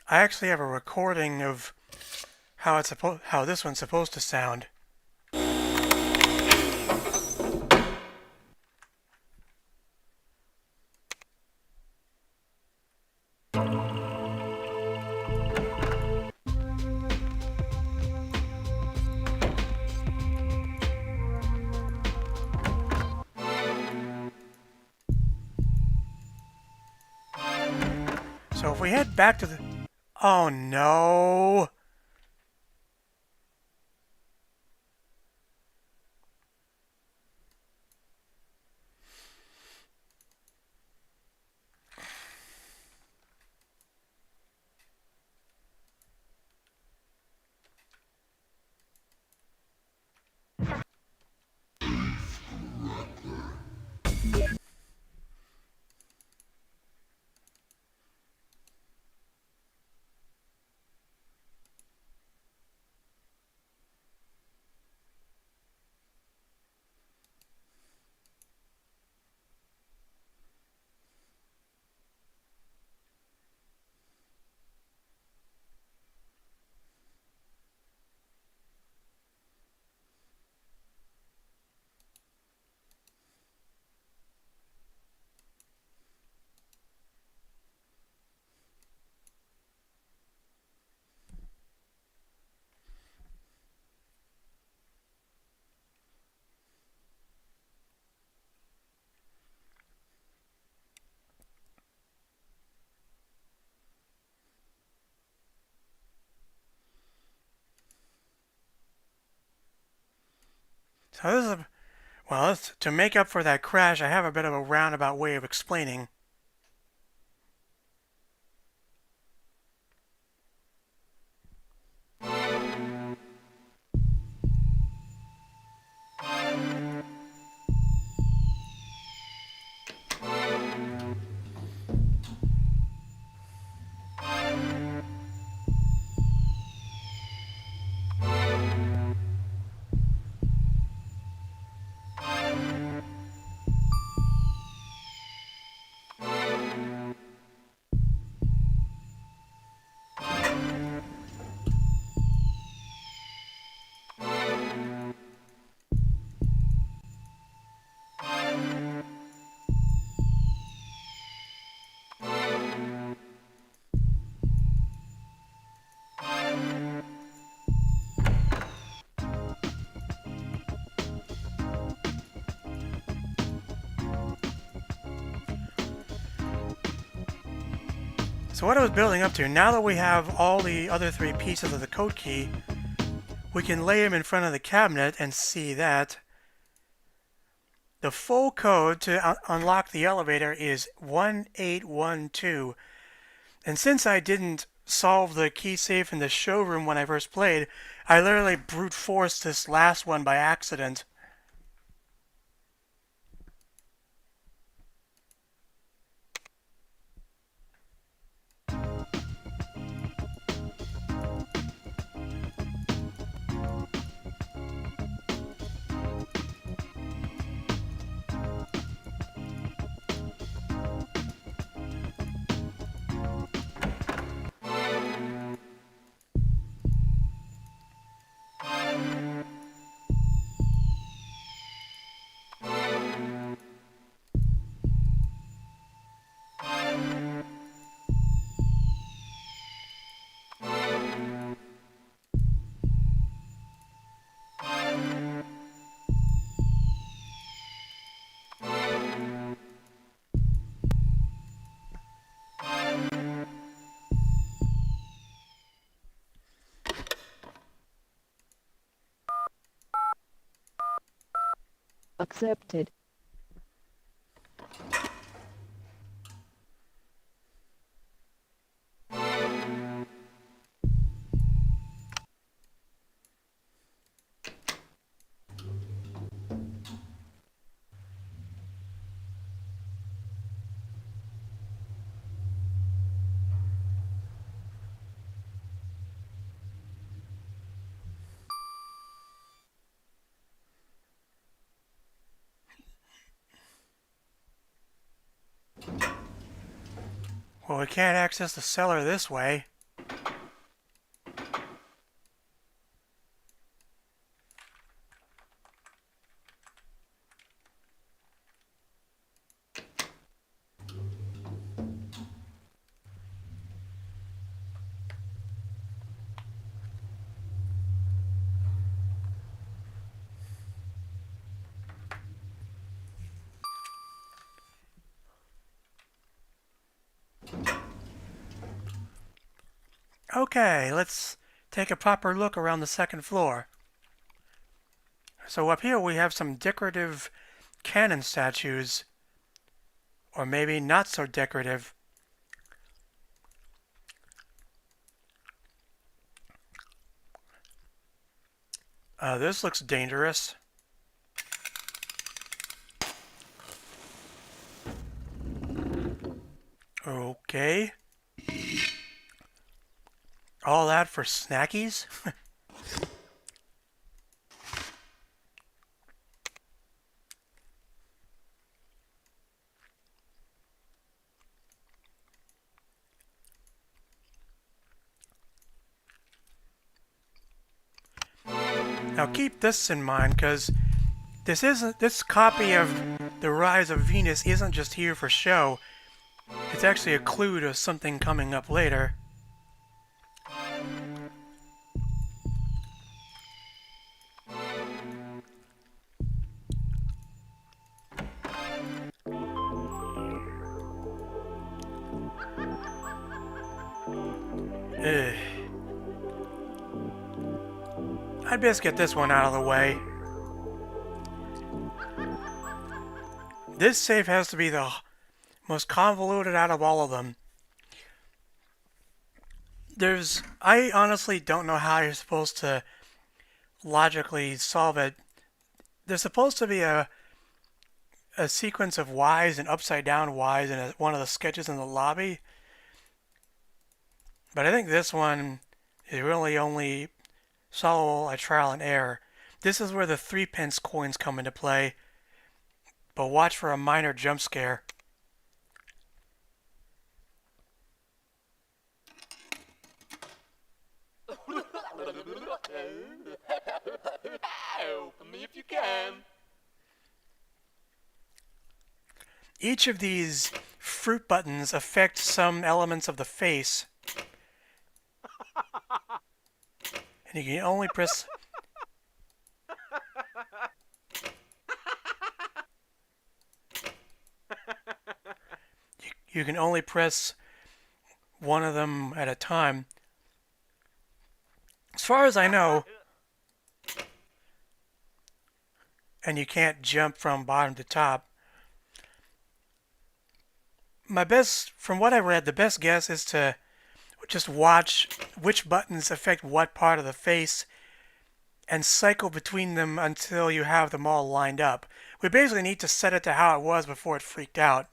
Speaker 1: I actually have a recording of how this one's supposed to sound. So if we head back to the... Oh no! So this is a... Well, to make up for that crash, I have a bit of a roundabout way of explaining. So what I was building up to, now that we have all the other 3 pieces of the code key, we can lay them in front of the cabinet and see that the full code to unlock the elevator is 1812. And since I didn't solve the key safe in the showroom when I first played, I literally brute forced this last one by accident.
Speaker 3: Accepted.
Speaker 1: Well, we can't access the cellar this way. Okay, let's take a proper look around the second floor. So up here we have some decorative cannon statues, or maybe not so decorative. This looks dangerous. Okay. All that for snackies? Now keep this in mind, because this copy of The Rise of Venus isn't just here for show. It's actually a clue to something coming up later. Ugh. I'd best get this one out of the way. This safe has to be the most convoluted out of all of them. I honestly don't know how you're supposed to logically solve it. There's supposed to be a sequence of Ys and upside down Ys in one of the sketches in the lobby. But I think this one is really only solvable by trial and error. This is where the 3-pence coins come into play. But watch for a minor jump scare.
Speaker 5: Open me if you can.
Speaker 1: Each of these fruit buttons affect some elements of the face. And you can only press... You can only press one of them at a time. As far as I know, and you can't jump from bottom to top. From what I read, the best guess is to just watch which buttons affect what part of the face and cycle between them until you have them all lined up. We basically need to set it to how it was before it freaked out.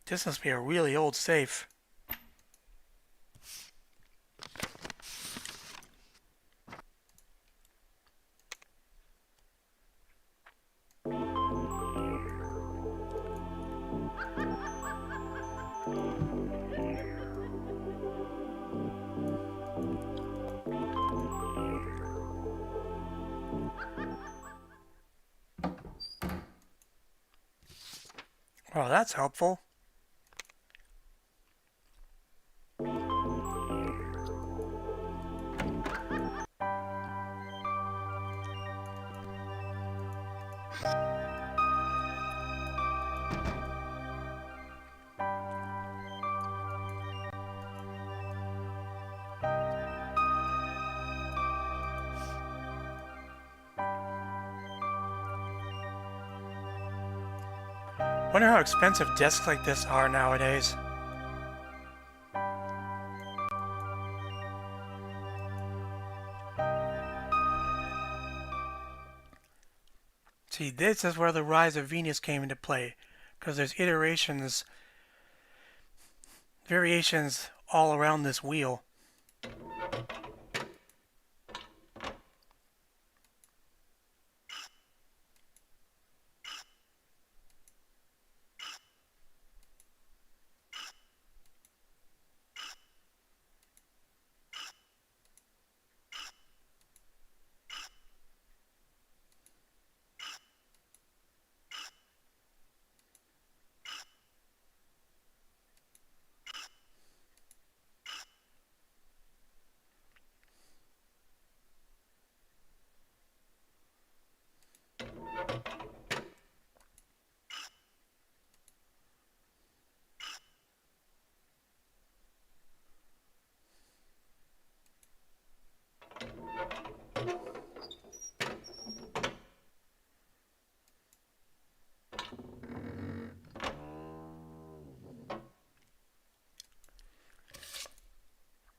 Speaker 1: This must be a really old safe. Well, that's helpful. Wonder how expensive desks like this are nowadays. See, this is where the rise of Venus came into play, because there's variations all around this wheel.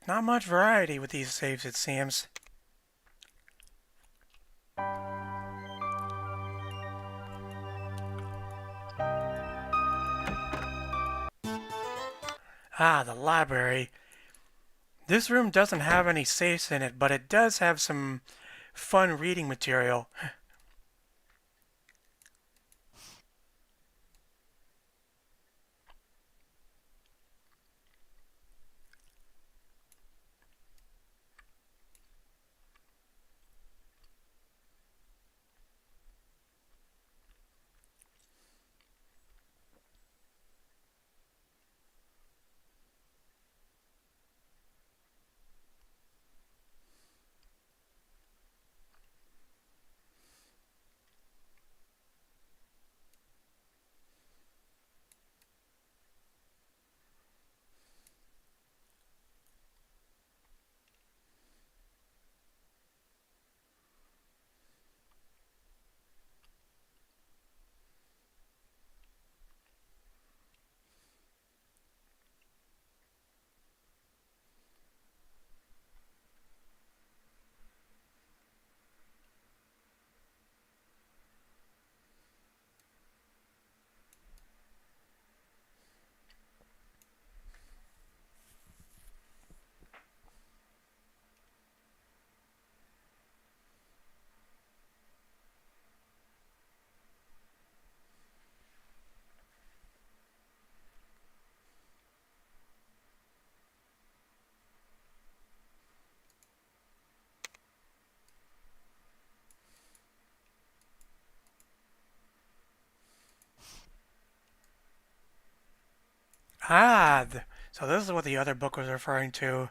Speaker 1: Not much variety with these saves, it seems. Ah, the library. This room doesn't have any safes in it, but it does have some fun reading material. Ah, so this is what the other book was referring to.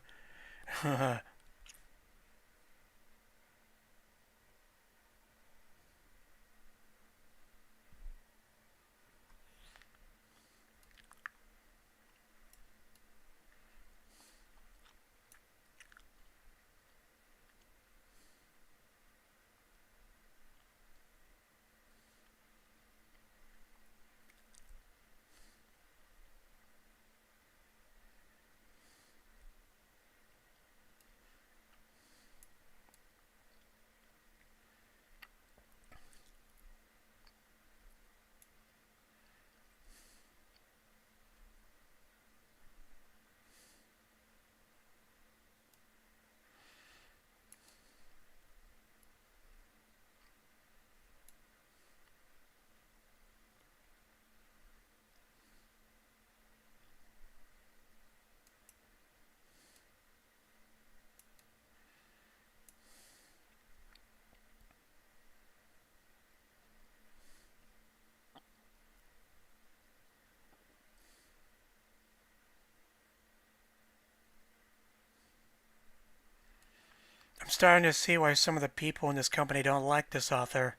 Speaker 1: I'm starting to see why some of the people in this company don't like this author.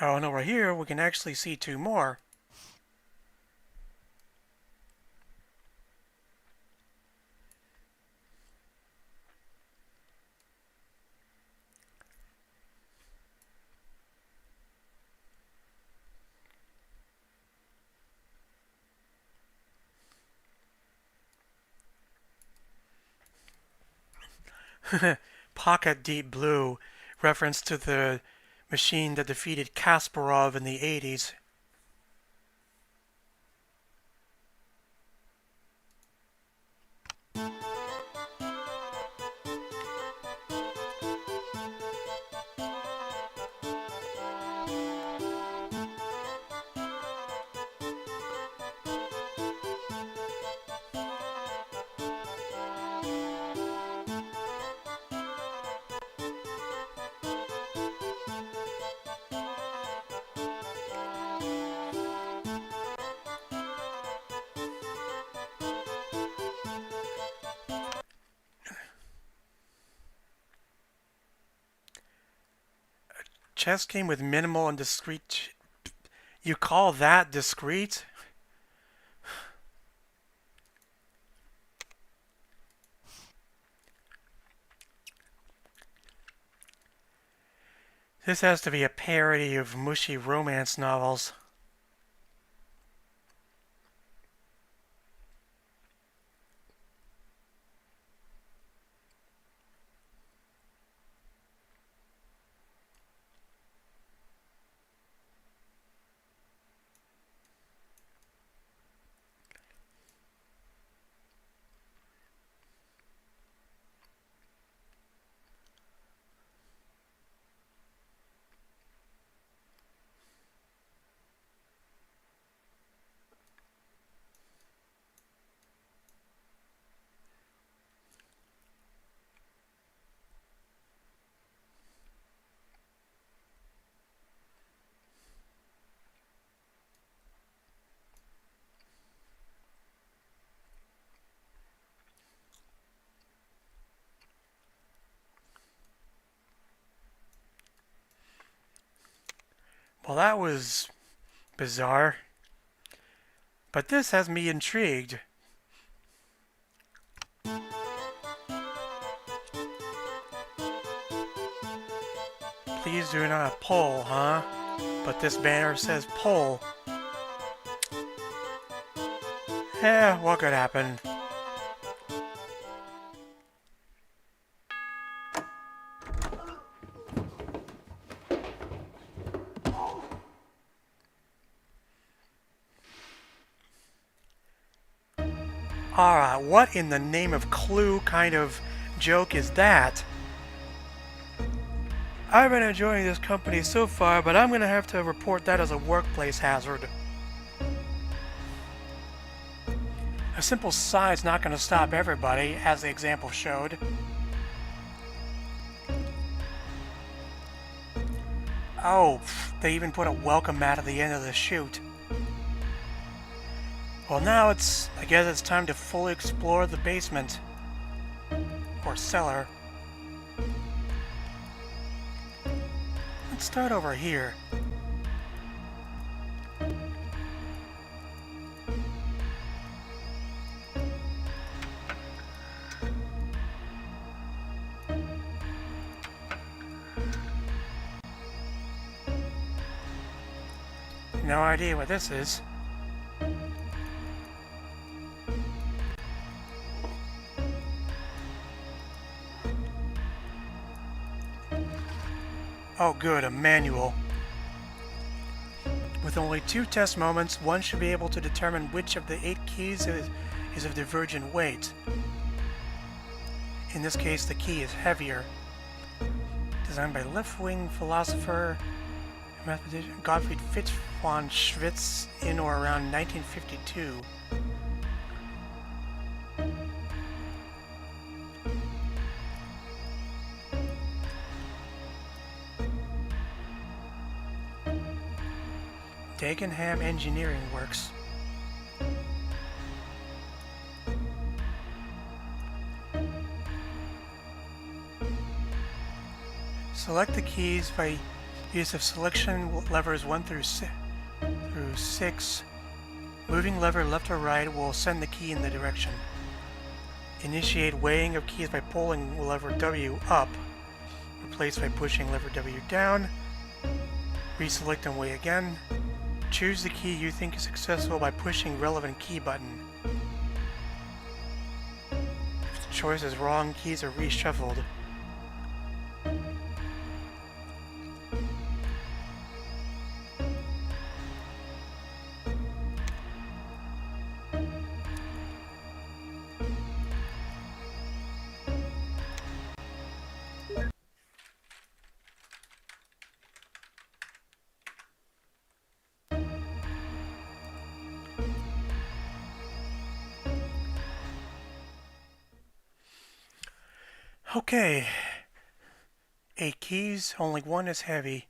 Speaker 1: Oh, and over here we can actually see two more. Pocket Deep Blue, reference to the machine that defeated Kasparov in the 80s. Chess game with minimal and discrete. You call that discrete? This has to be a parody of mushy romance novels. Well, that was bizarre. But this has me intrigued. Please do not pull, huh? But this banner says pull. What could happen? Alright, what in the name of Clue kind of joke is that? I've been enjoying this company so far, but I'm gonna have to report that as a workplace hazard. A simple sign's not gonna stop everybody, as the example showed. Oh, they even put a welcome mat at the end of the chute. Well, now I guess it's time to fully explore the basement. Or cellar. Let's start over here. No idea what this is. Oh good, a manual. With only 2 test moments, one should be able to determine which of the 8 keys is of divergent weight. In this case, the key is heavier. Designed by left-wing philosopher and mathematician Gottfried Fitz von Schwitz in or around 1952. Dagenham Engineering Works. Select the keys by use of selection levers 1 through 6. Moving lever left or right will send the key in the direction. Initiate weighing of keys by pulling lever W up. Replace by pushing lever W down. Reselect and weigh again. Choose the key you think is successful by pushing relevant key button. If the choice is wrong, keys are reshuffled. Okay, 8 keys, only one is heavy.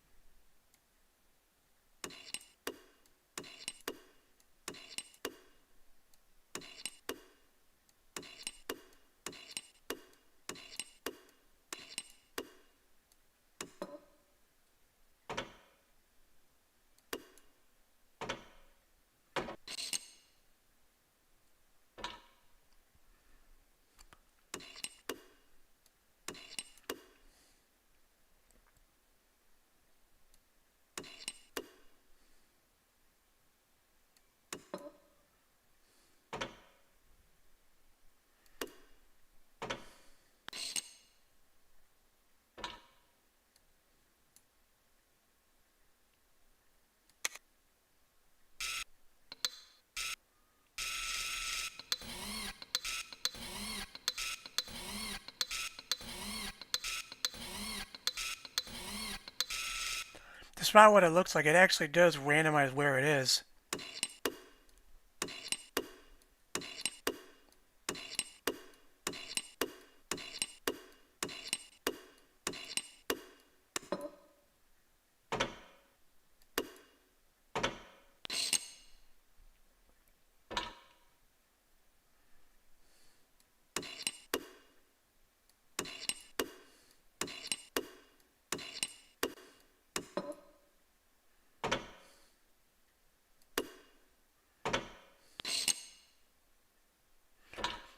Speaker 1: Despite what it looks like, it actually does randomize where it is.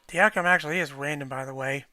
Speaker 1: The outcome actually is random, by the way.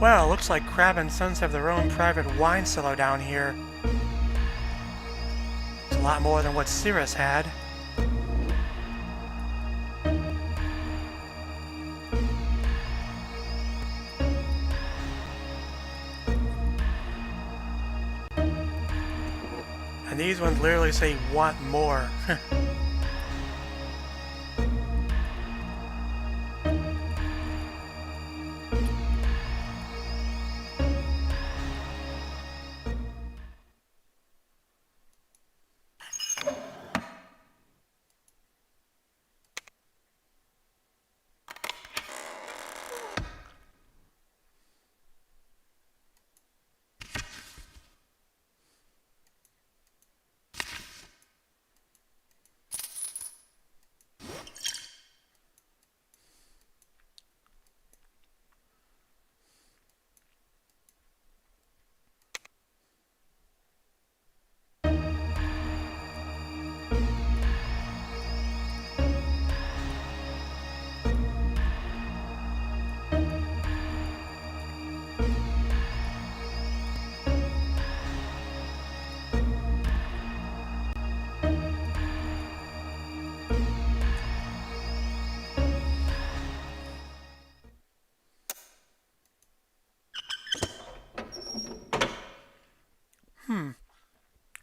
Speaker 1: Well, looks like Crabb Sons have their own private wine cellar down here. It's a lot more than what Cirrus had. And these ones literally say, want more.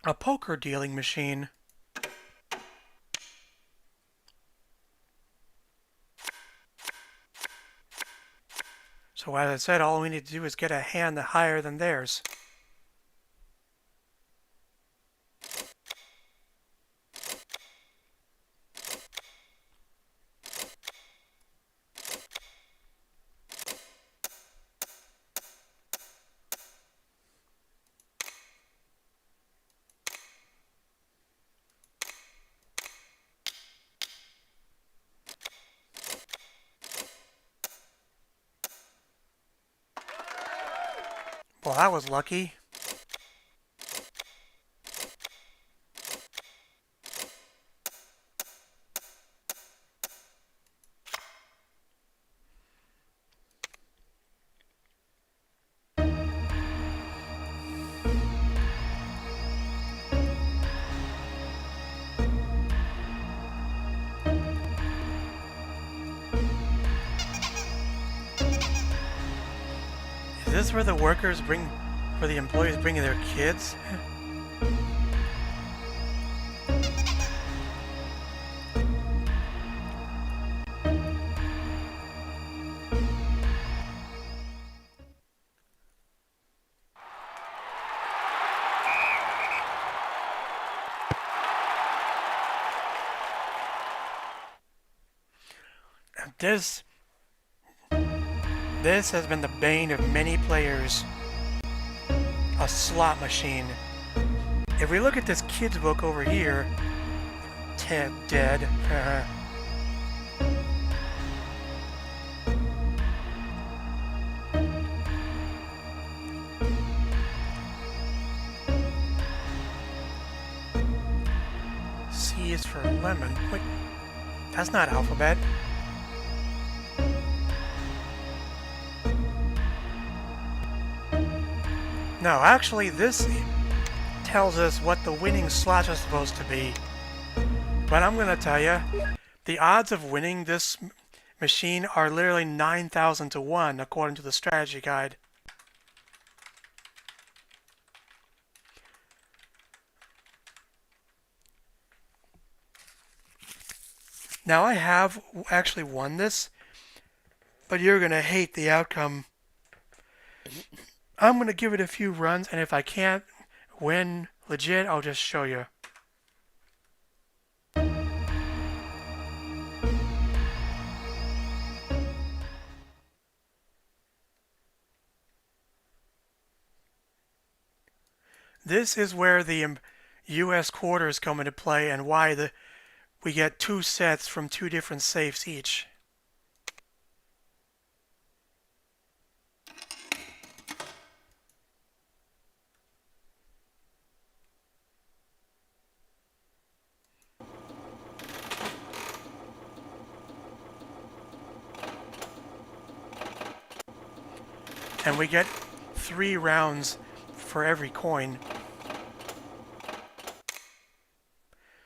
Speaker 1: A poker dealing machine. So as I said, all we need to do is get a hand higher than theirs. Well, that was lucky. Is this where the employees bring their kids? This has been the bane of many players. A slot machine. If we look at this kid's book over here, Ted dead. C is for lemon. Wait, that's not alphabet. No, actually, this tells us what the winning slots are supposed to be. But I'm going to tell you, the odds of winning this machine are literally 9,000 to 1, according to the strategy guide. Now, I have actually won this, but you're going to hate the outcome. I'm going to give it a few runs, and if I can't win legit, I'll just show you. This is where the U.S. quarters come into play and why we get 2 sets from 2 different safes each. And we get 3 rounds for every coin.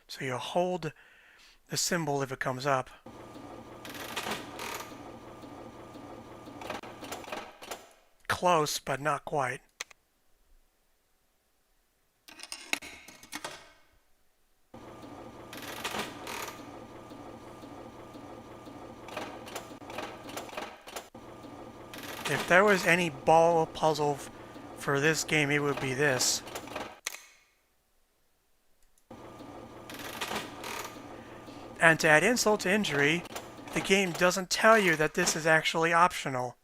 Speaker 1: So you hold the symbol if it comes up. Close, but not quite. If there was any ball puzzle for this game, it would be this. And to add insult to injury, the game doesn't tell you that this is actually optional.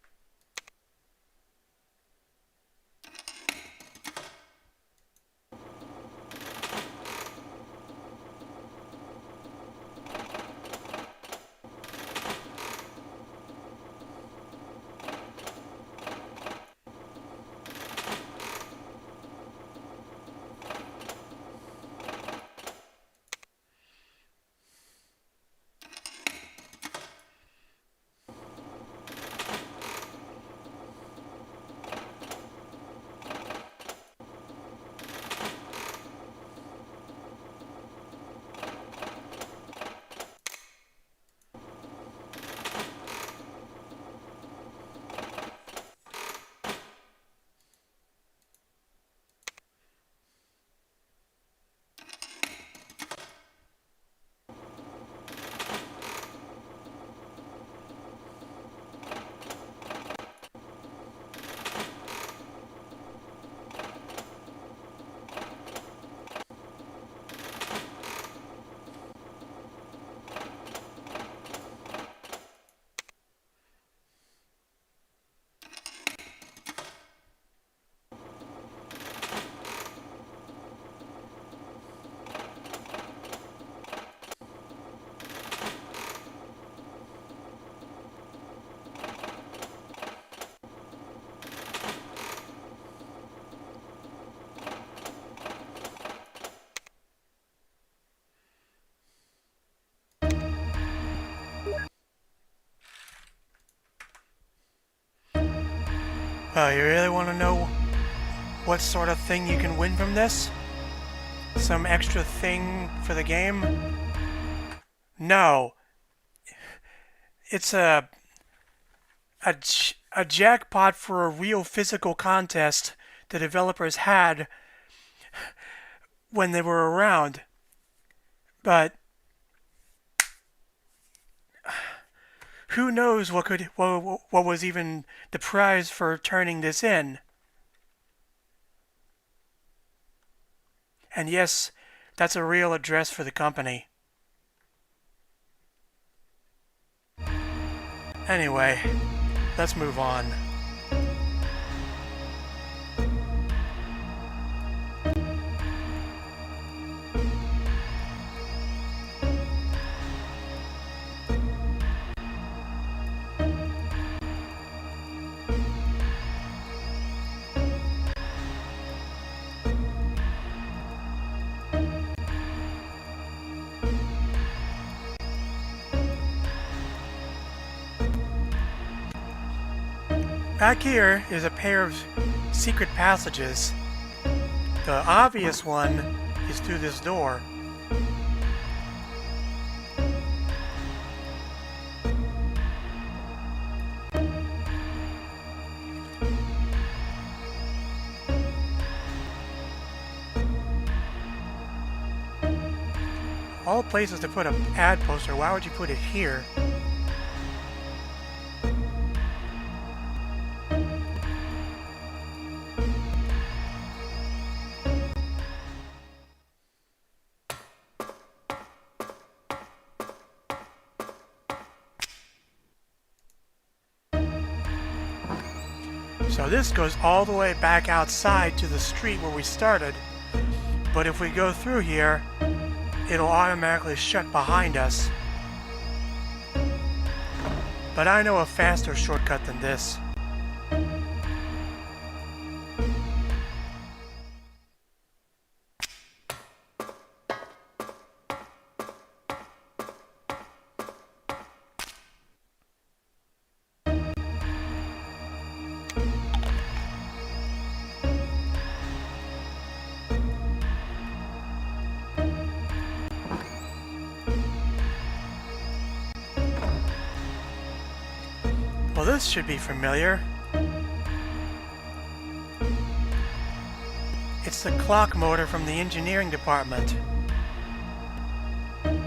Speaker 1: You really want to know what sort of thing you can win from this? Some extra thing for the game? No. It's a jackpot for a real physical contest the developers had when they were around. But who knows what was even the prize for turning this in? And yes, that's a real address for the company. Anyway, let's move on. Back here is a pair of secret passages. The obvious one is through this door. All places to put an ad poster, why would you put it here? So this goes all the way back outside to the street where we started. But if we go through here, it'll automatically shut behind us. But I know a faster shortcut than this. Well, this should be familiar. It's the clock motor from the engineering department. The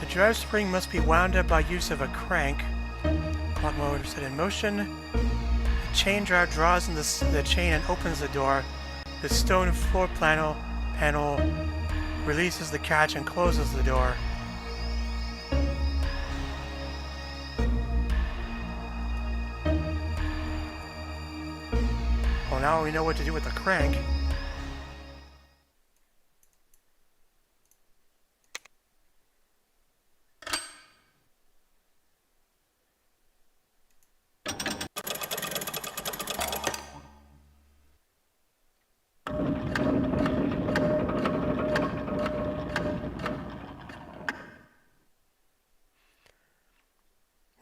Speaker 1: drive spring must be wound up by use of a crank. Clock motor set in motion. The chain drive draws in the chain and opens the door. The stone floor panel releases the catch and closes the door. Well, now we know what to do with the crank.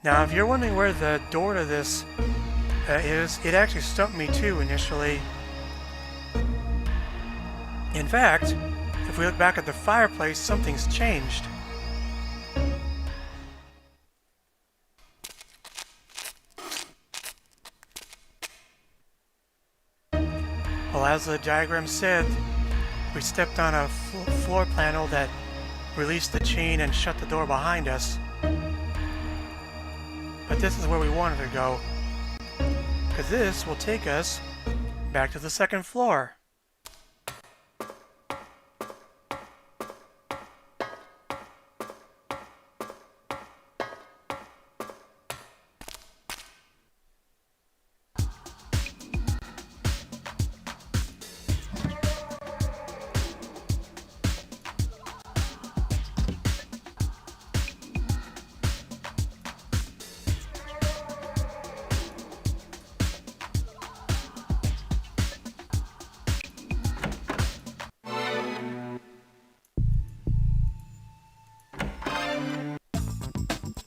Speaker 1: Now, if you're wondering where the door to this is, it actually stumped me too initially. In fact, if we look back at the fireplace, something's changed. Well, as the diagram said, we stepped on a floor panel that released the chain and shut the door behind us. But this is where we wanted to go, because this will take us back to the second floor.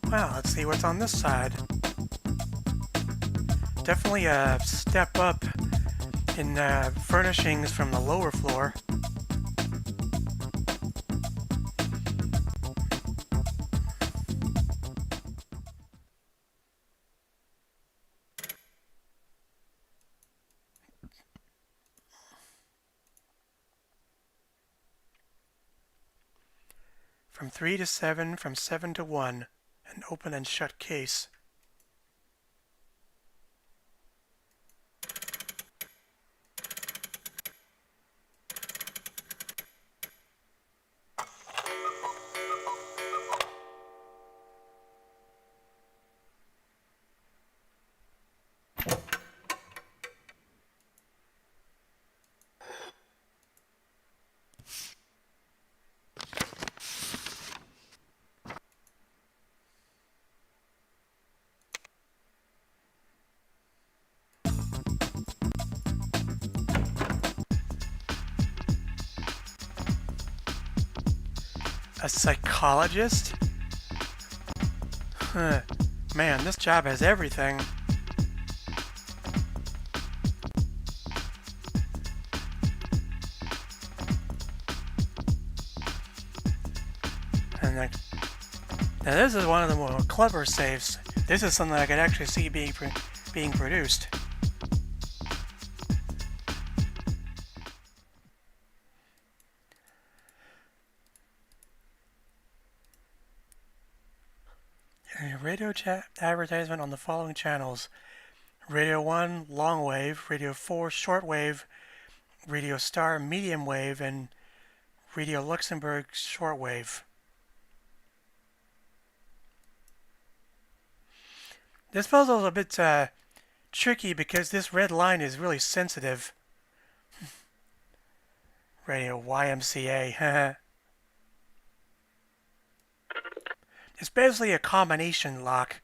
Speaker 1: Well, let's see what's on this side. Definitely a step up in furnishings from the lower floor. From 3 to 7, from 7 to 1, an open and shut case. A psychologist? Huh. Man, this job has everything. And like, now this is one of the more clever safes. This is something I could actually see being produced. A radio advertisement on the following channels: Radio 1 long wave, Radio 4 short wave, Radio Star medium wave, and Radio Luxembourg short wave. This puzzle is a bit tricky because this red line is really sensitive. Radio YMCA. It's basically a combination lock.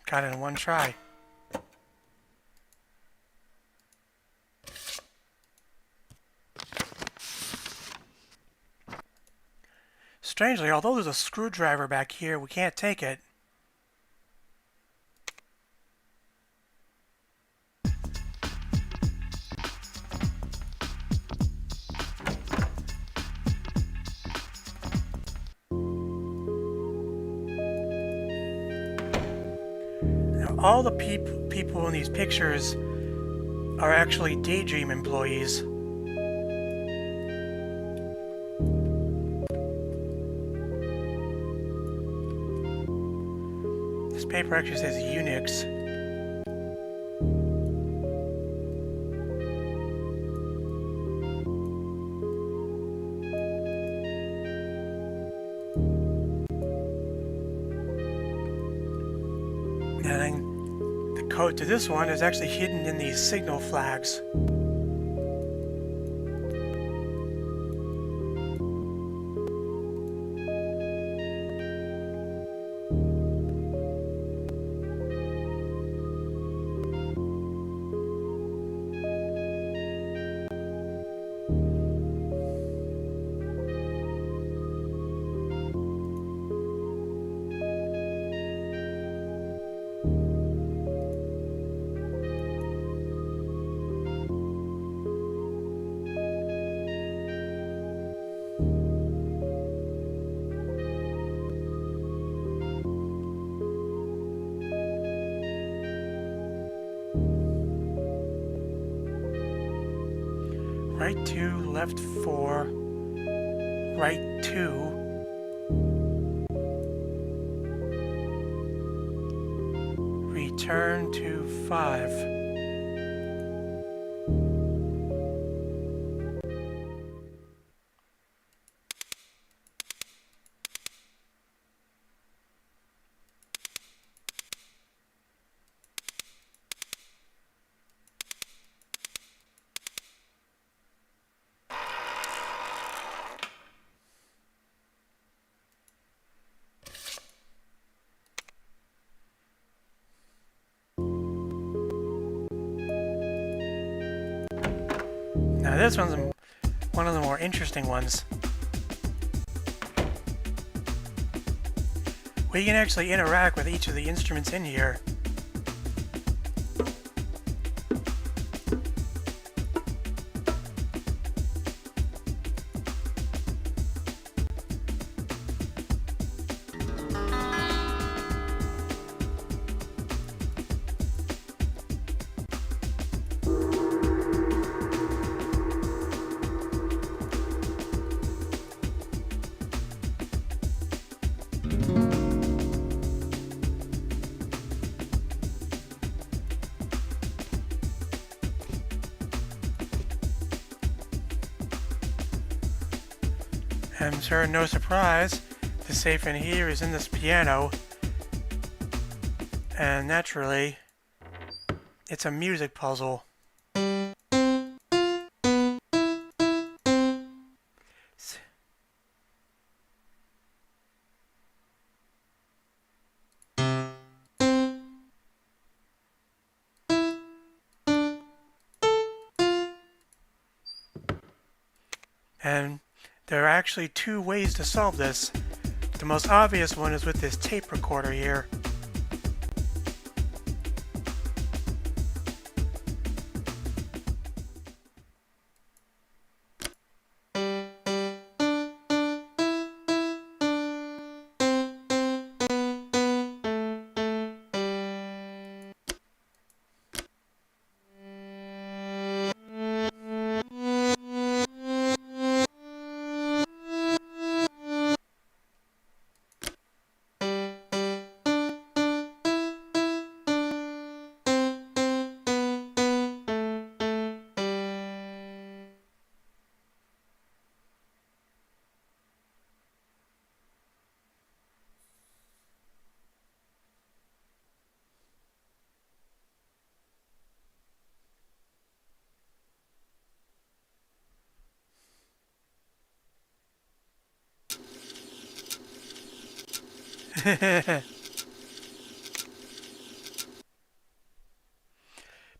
Speaker 1: Got it in one try. Strangely, although there's a screwdriver back here, we can't take it. Now, all the people in these pictures are actually Daydream employees. This paper actually says Unix. And the code to this one is actually hidden in these signal flags. Right 2, left 4, right 2. Return to 5. this one's one of the more interesting ones. We can actually interact with each of the instruments in here. I'm sure no surprise, the safe in here is in this piano. And naturally, it's a music puzzle. And there are actually two ways to solve this. The most obvious one is with this tape recorder here.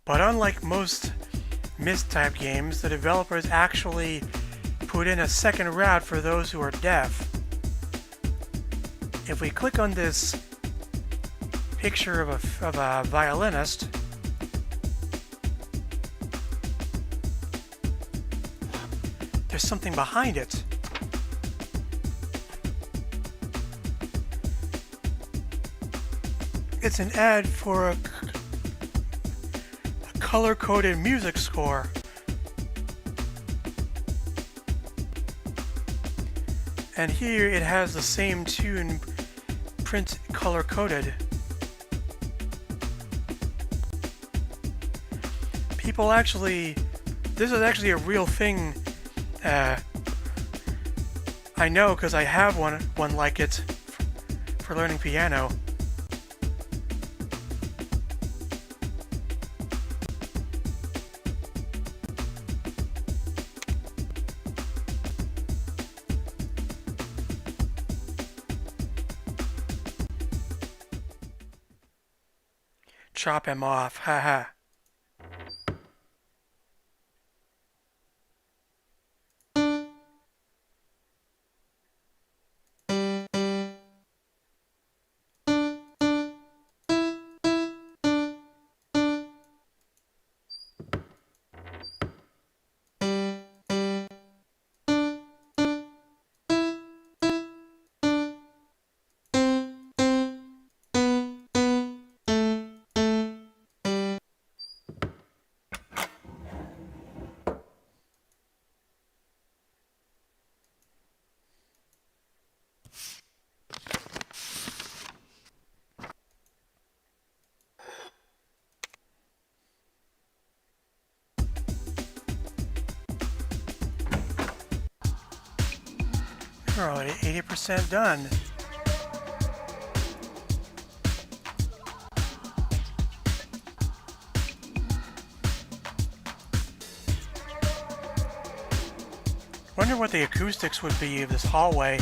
Speaker 1: But unlike most Myst-type games, the developers actually put in a second route for those who are deaf. If we click on this picture of a violinist, there's something behind it. It's an ad for a color-coded music score. And here it has the same tune, print color-coded. People actually, this is actually a real thing. I know because I have one like it for learning piano. Chop him off, haha. We're already 80% done. Wonder what the acoustics would be of this hallway.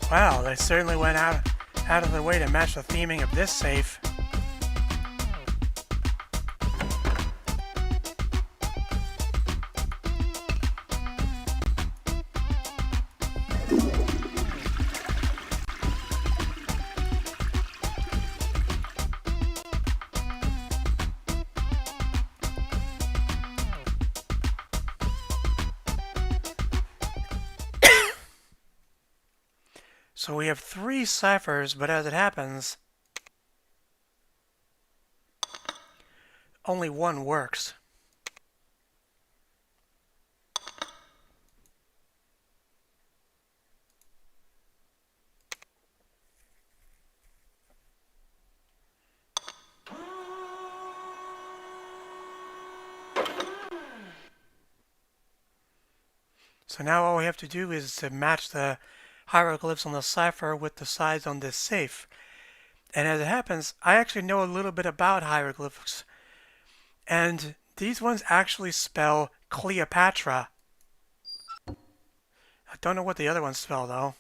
Speaker 1: Wow, they certainly went out out of the way to match the theming of this safe. So we have 3 ciphers, but as it happens, only one works. So now all we have to do is to match the hieroglyphs on the cipher with the sides on this safe. And as it happens, I actually know a little bit about hieroglyphs. And these ones actually spell Cleopatra. I don't know what the other ones spell though.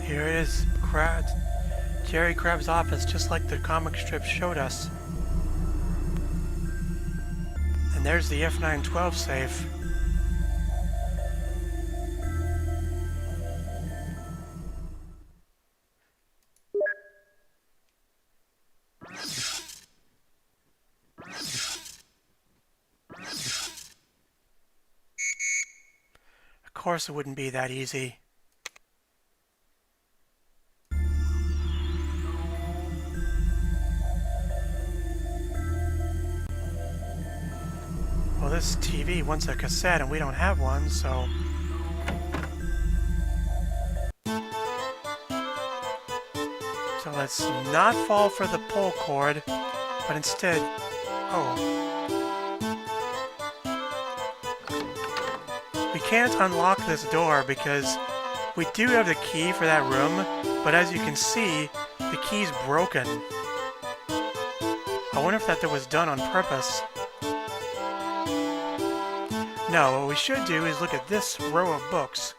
Speaker 1: Here it is, Jerry Crabb's office, just like the comic strip showed us. And there's the F912 safe. Of course it wouldn't be that easy. Well, this TV wants a cassette and we don't have one, so... So let's not fall for the pull cord, but instead... Oh. We can't unlock this door because we do have the key for that room, but as you can see, the key's broken. I wonder if that was done on purpose. No, what we should do is look at this row of books.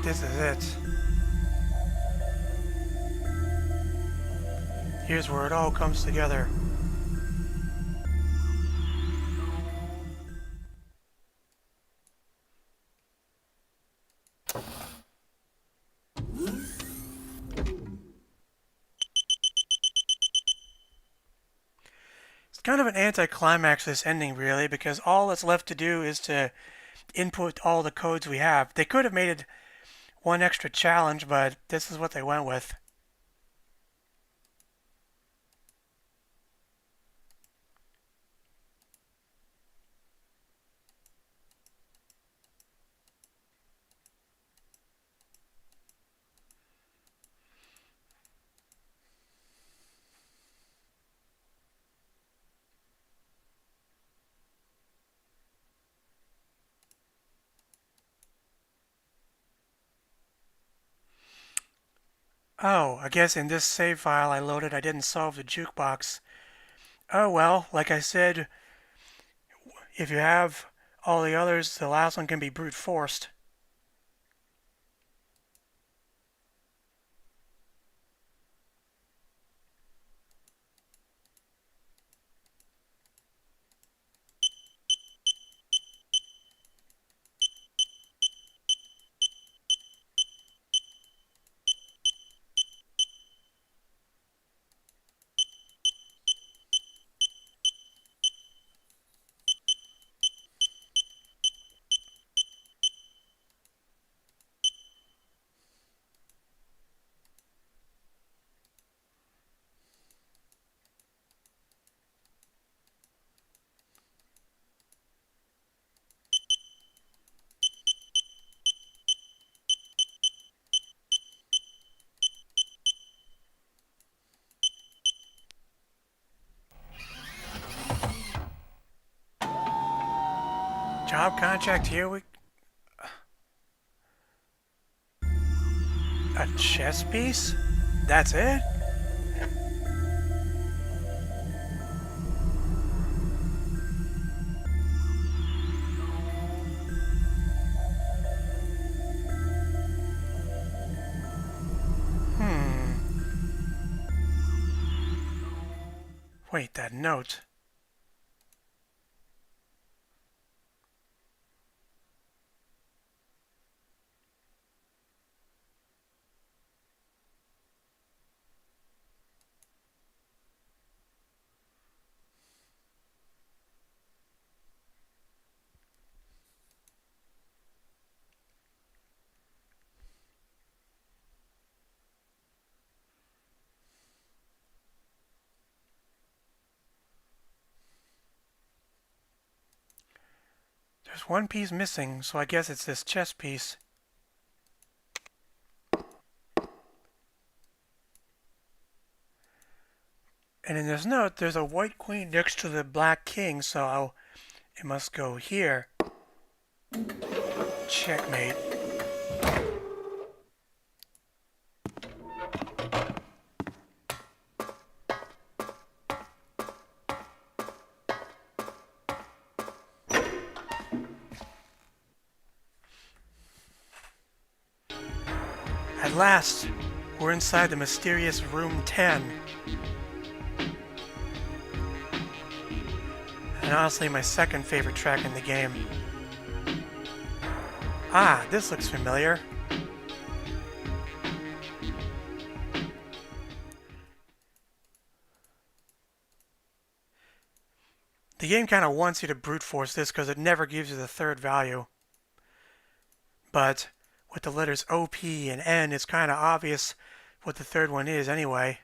Speaker 1: This is it. Here's where it all comes together. It's kind of an anticlimax, this ending, really, because all that's left to do is to input all the codes we have. They could have made it one extra challenge, but this is what they went with. Oh, I guess in this save file I loaded I didn't solve the jukebox. Oh well, like I said, if you have all the others, the last one can be brute forced. Job contract here we... A chess piece? That's it? Wait, that note. There's one piece missing, so I guess it's this chess piece. And in this note, there's a white queen next to the black king, so it must go here. Checkmate. At last, we're inside the mysterious room 10. And honestly, my second favorite track in the game. Ah, this looks familiar. The game kind of wants you to brute force this because it never gives you the third value. But with the letters O, P, and N, it's kind of obvious what the third one is anyway.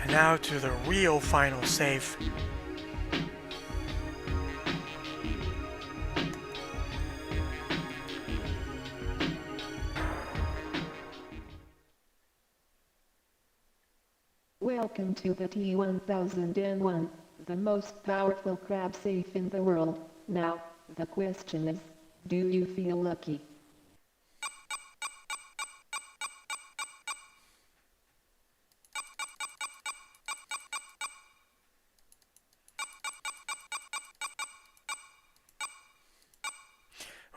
Speaker 1: And now to the real final safe.
Speaker 3: Welcome to the T1001, the most powerful crab safe in the world. Now, the question is, do you feel lucky?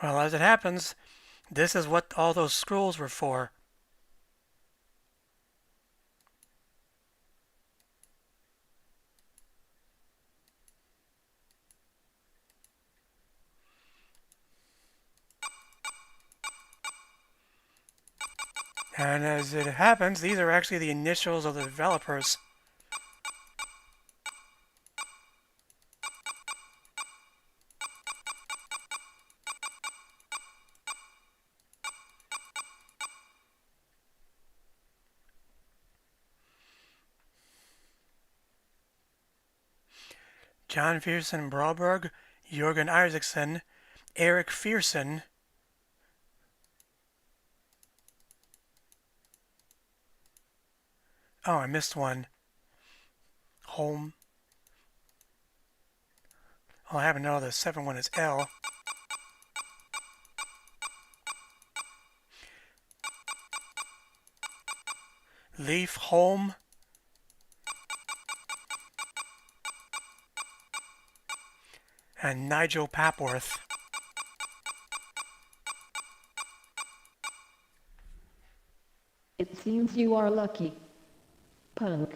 Speaker 1: Well, as it happens, this is what all those scrolls were for. And as it happens, these are actually the initials of the developers. John Fierson Broberg, Jorgen Isaacson, Eric Fierson, oh, I missed one. Home. Oh, I haven't know the 7th one is L. Leaf Holm. And Nigel Papworth.
Speaker 3: It seems you are lucky. Punk.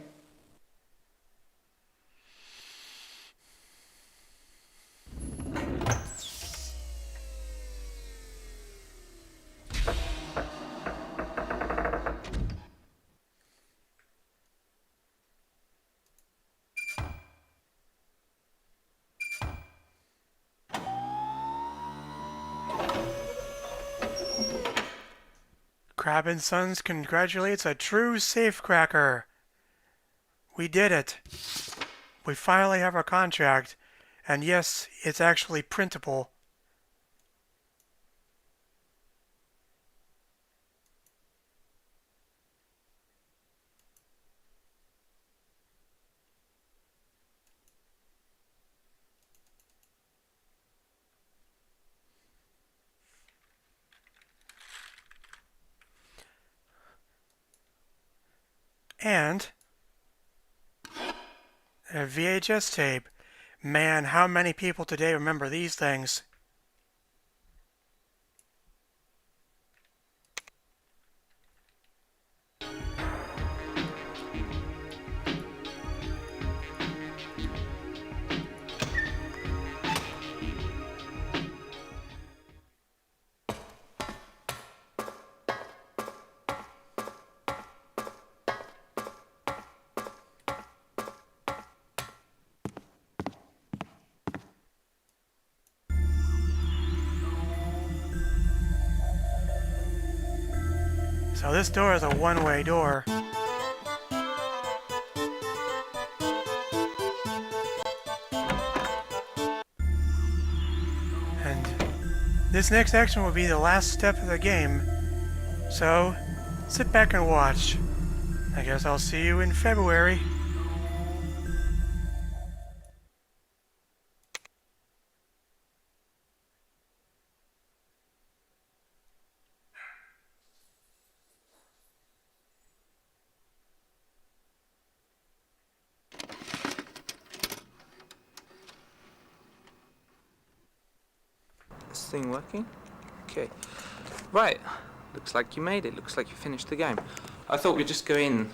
Speaker 1: Crabb Sons congratulates a true Safecracker. We did it. We finally have our contract. And yes, it's actually printable. And a VHS tape. Man, how many people today remember these things? So this door is a one-way door. And this next action will be the last step of the game. So sit back and watch. I guess I'll see you in February.
Speaker 7: This thing working? Okay. Right. Looks like you made it. Looks like you finished the game. I thought we'd just go in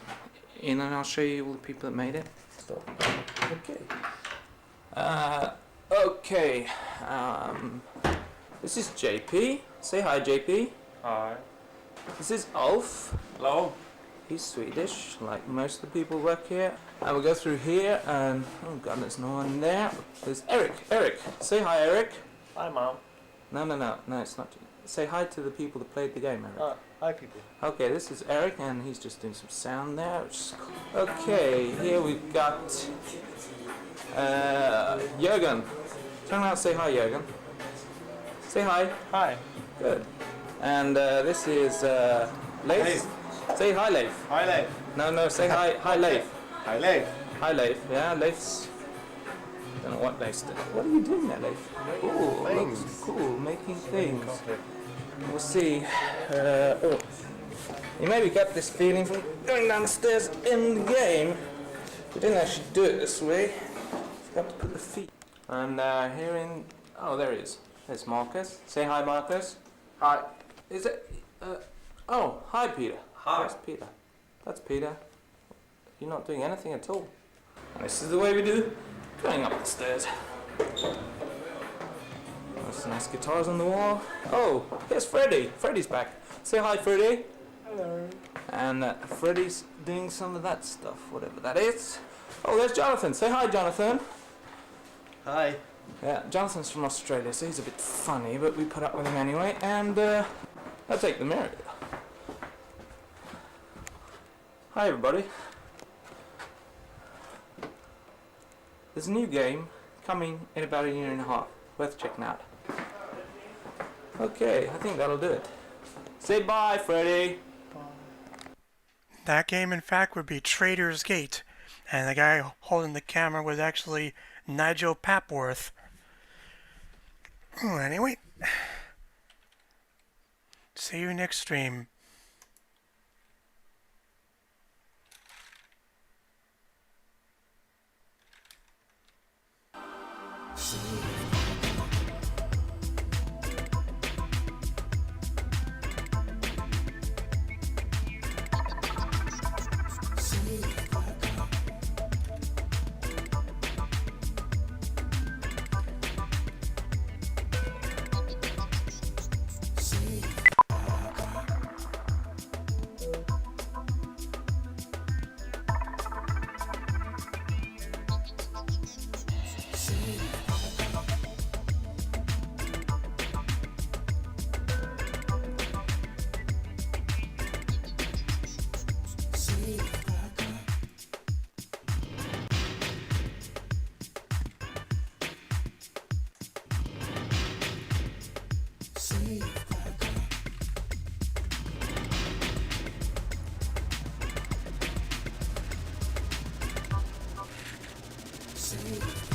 Speaker 7: and I'll show you all the people that made it. Stop. Okay. Okay. This is JP. Say hi, JP.
Speaker 5: Hi.
Speaker 7: This is Ulf.
Speaker 5: Hello.
Speaker 7: He's Swedish, like most of the people who work here. And we'll go through here and, oh god, there's no one there. There's Eric. Eric. Say hi, Eric.
Speaker 5: Hi, Mom.
Speaker 7: No, it's not you. Say hi to the people that played the game, Eric.
Speaker 5: Hi, people.
Speaker 7: Okay, this is Eric, and he's just doing some sound there, which is cool. Okay, here we've got Jürgen. Turn around, say hi, Jürgen. Say hi.
Speaker 5: Hi.
Speaker 7: Good. And this is Leif.
Speaker 5: Leif.
Speaker 7: Say hi, Leif.
Speaker 5: Hi, Leif.
Speaker 7: No, say hi, hi, Leif.
Speaker 5: Hi, Leif.
Speaker 7: Hi, Leif. Yeah, Leif's. Don't know what Leif's doing. What are you doing there, Leif? Ooh,
Speaker 5: Things.
Speaker 7: looks cool, making things.
Speaker 5: Okay.
Speaker 7: We'll see. Oh. You maybe get this feeling from going down the stairs in the game. We didn't actually do it this way. Forgot to put the feet. And here in... Oh, there he is. There's Marcus. Say hi, Marcus.
Speaker 5: Hi.
Speaker 7: Is it... oh, hi, Peter.
Speaker 5: Hi.
Speaker 7: That's Peter. That's Peter. You're not doing anything at all. And this is the way we do going up the stairs. There's some nice guitars on the wall. Oh, here's Freddy. Freddy's back. Say hi, Freddy. Hello. And Freddy's doing some of that stuff, whatever that is. Oh, there's Jonathan. Say hi, Jonathan.
Speaker 6: Hi.
Speaker 7: Yeah, Jonathan's from Australia, so he's a bit funny, but we put up with him anyway, and I'll take the merit. Hi, everybody. There's a new game coming in about a year and a half. Worth checking out. Okay, I think that'll do it. Say bye, Freddy.
Speaker 1: That game, in fact, would be Trader's Gate, and the guy holding the camera was actually Nigel Papworth. Anyway, see you next stream.
Speaker 8: Safecracker.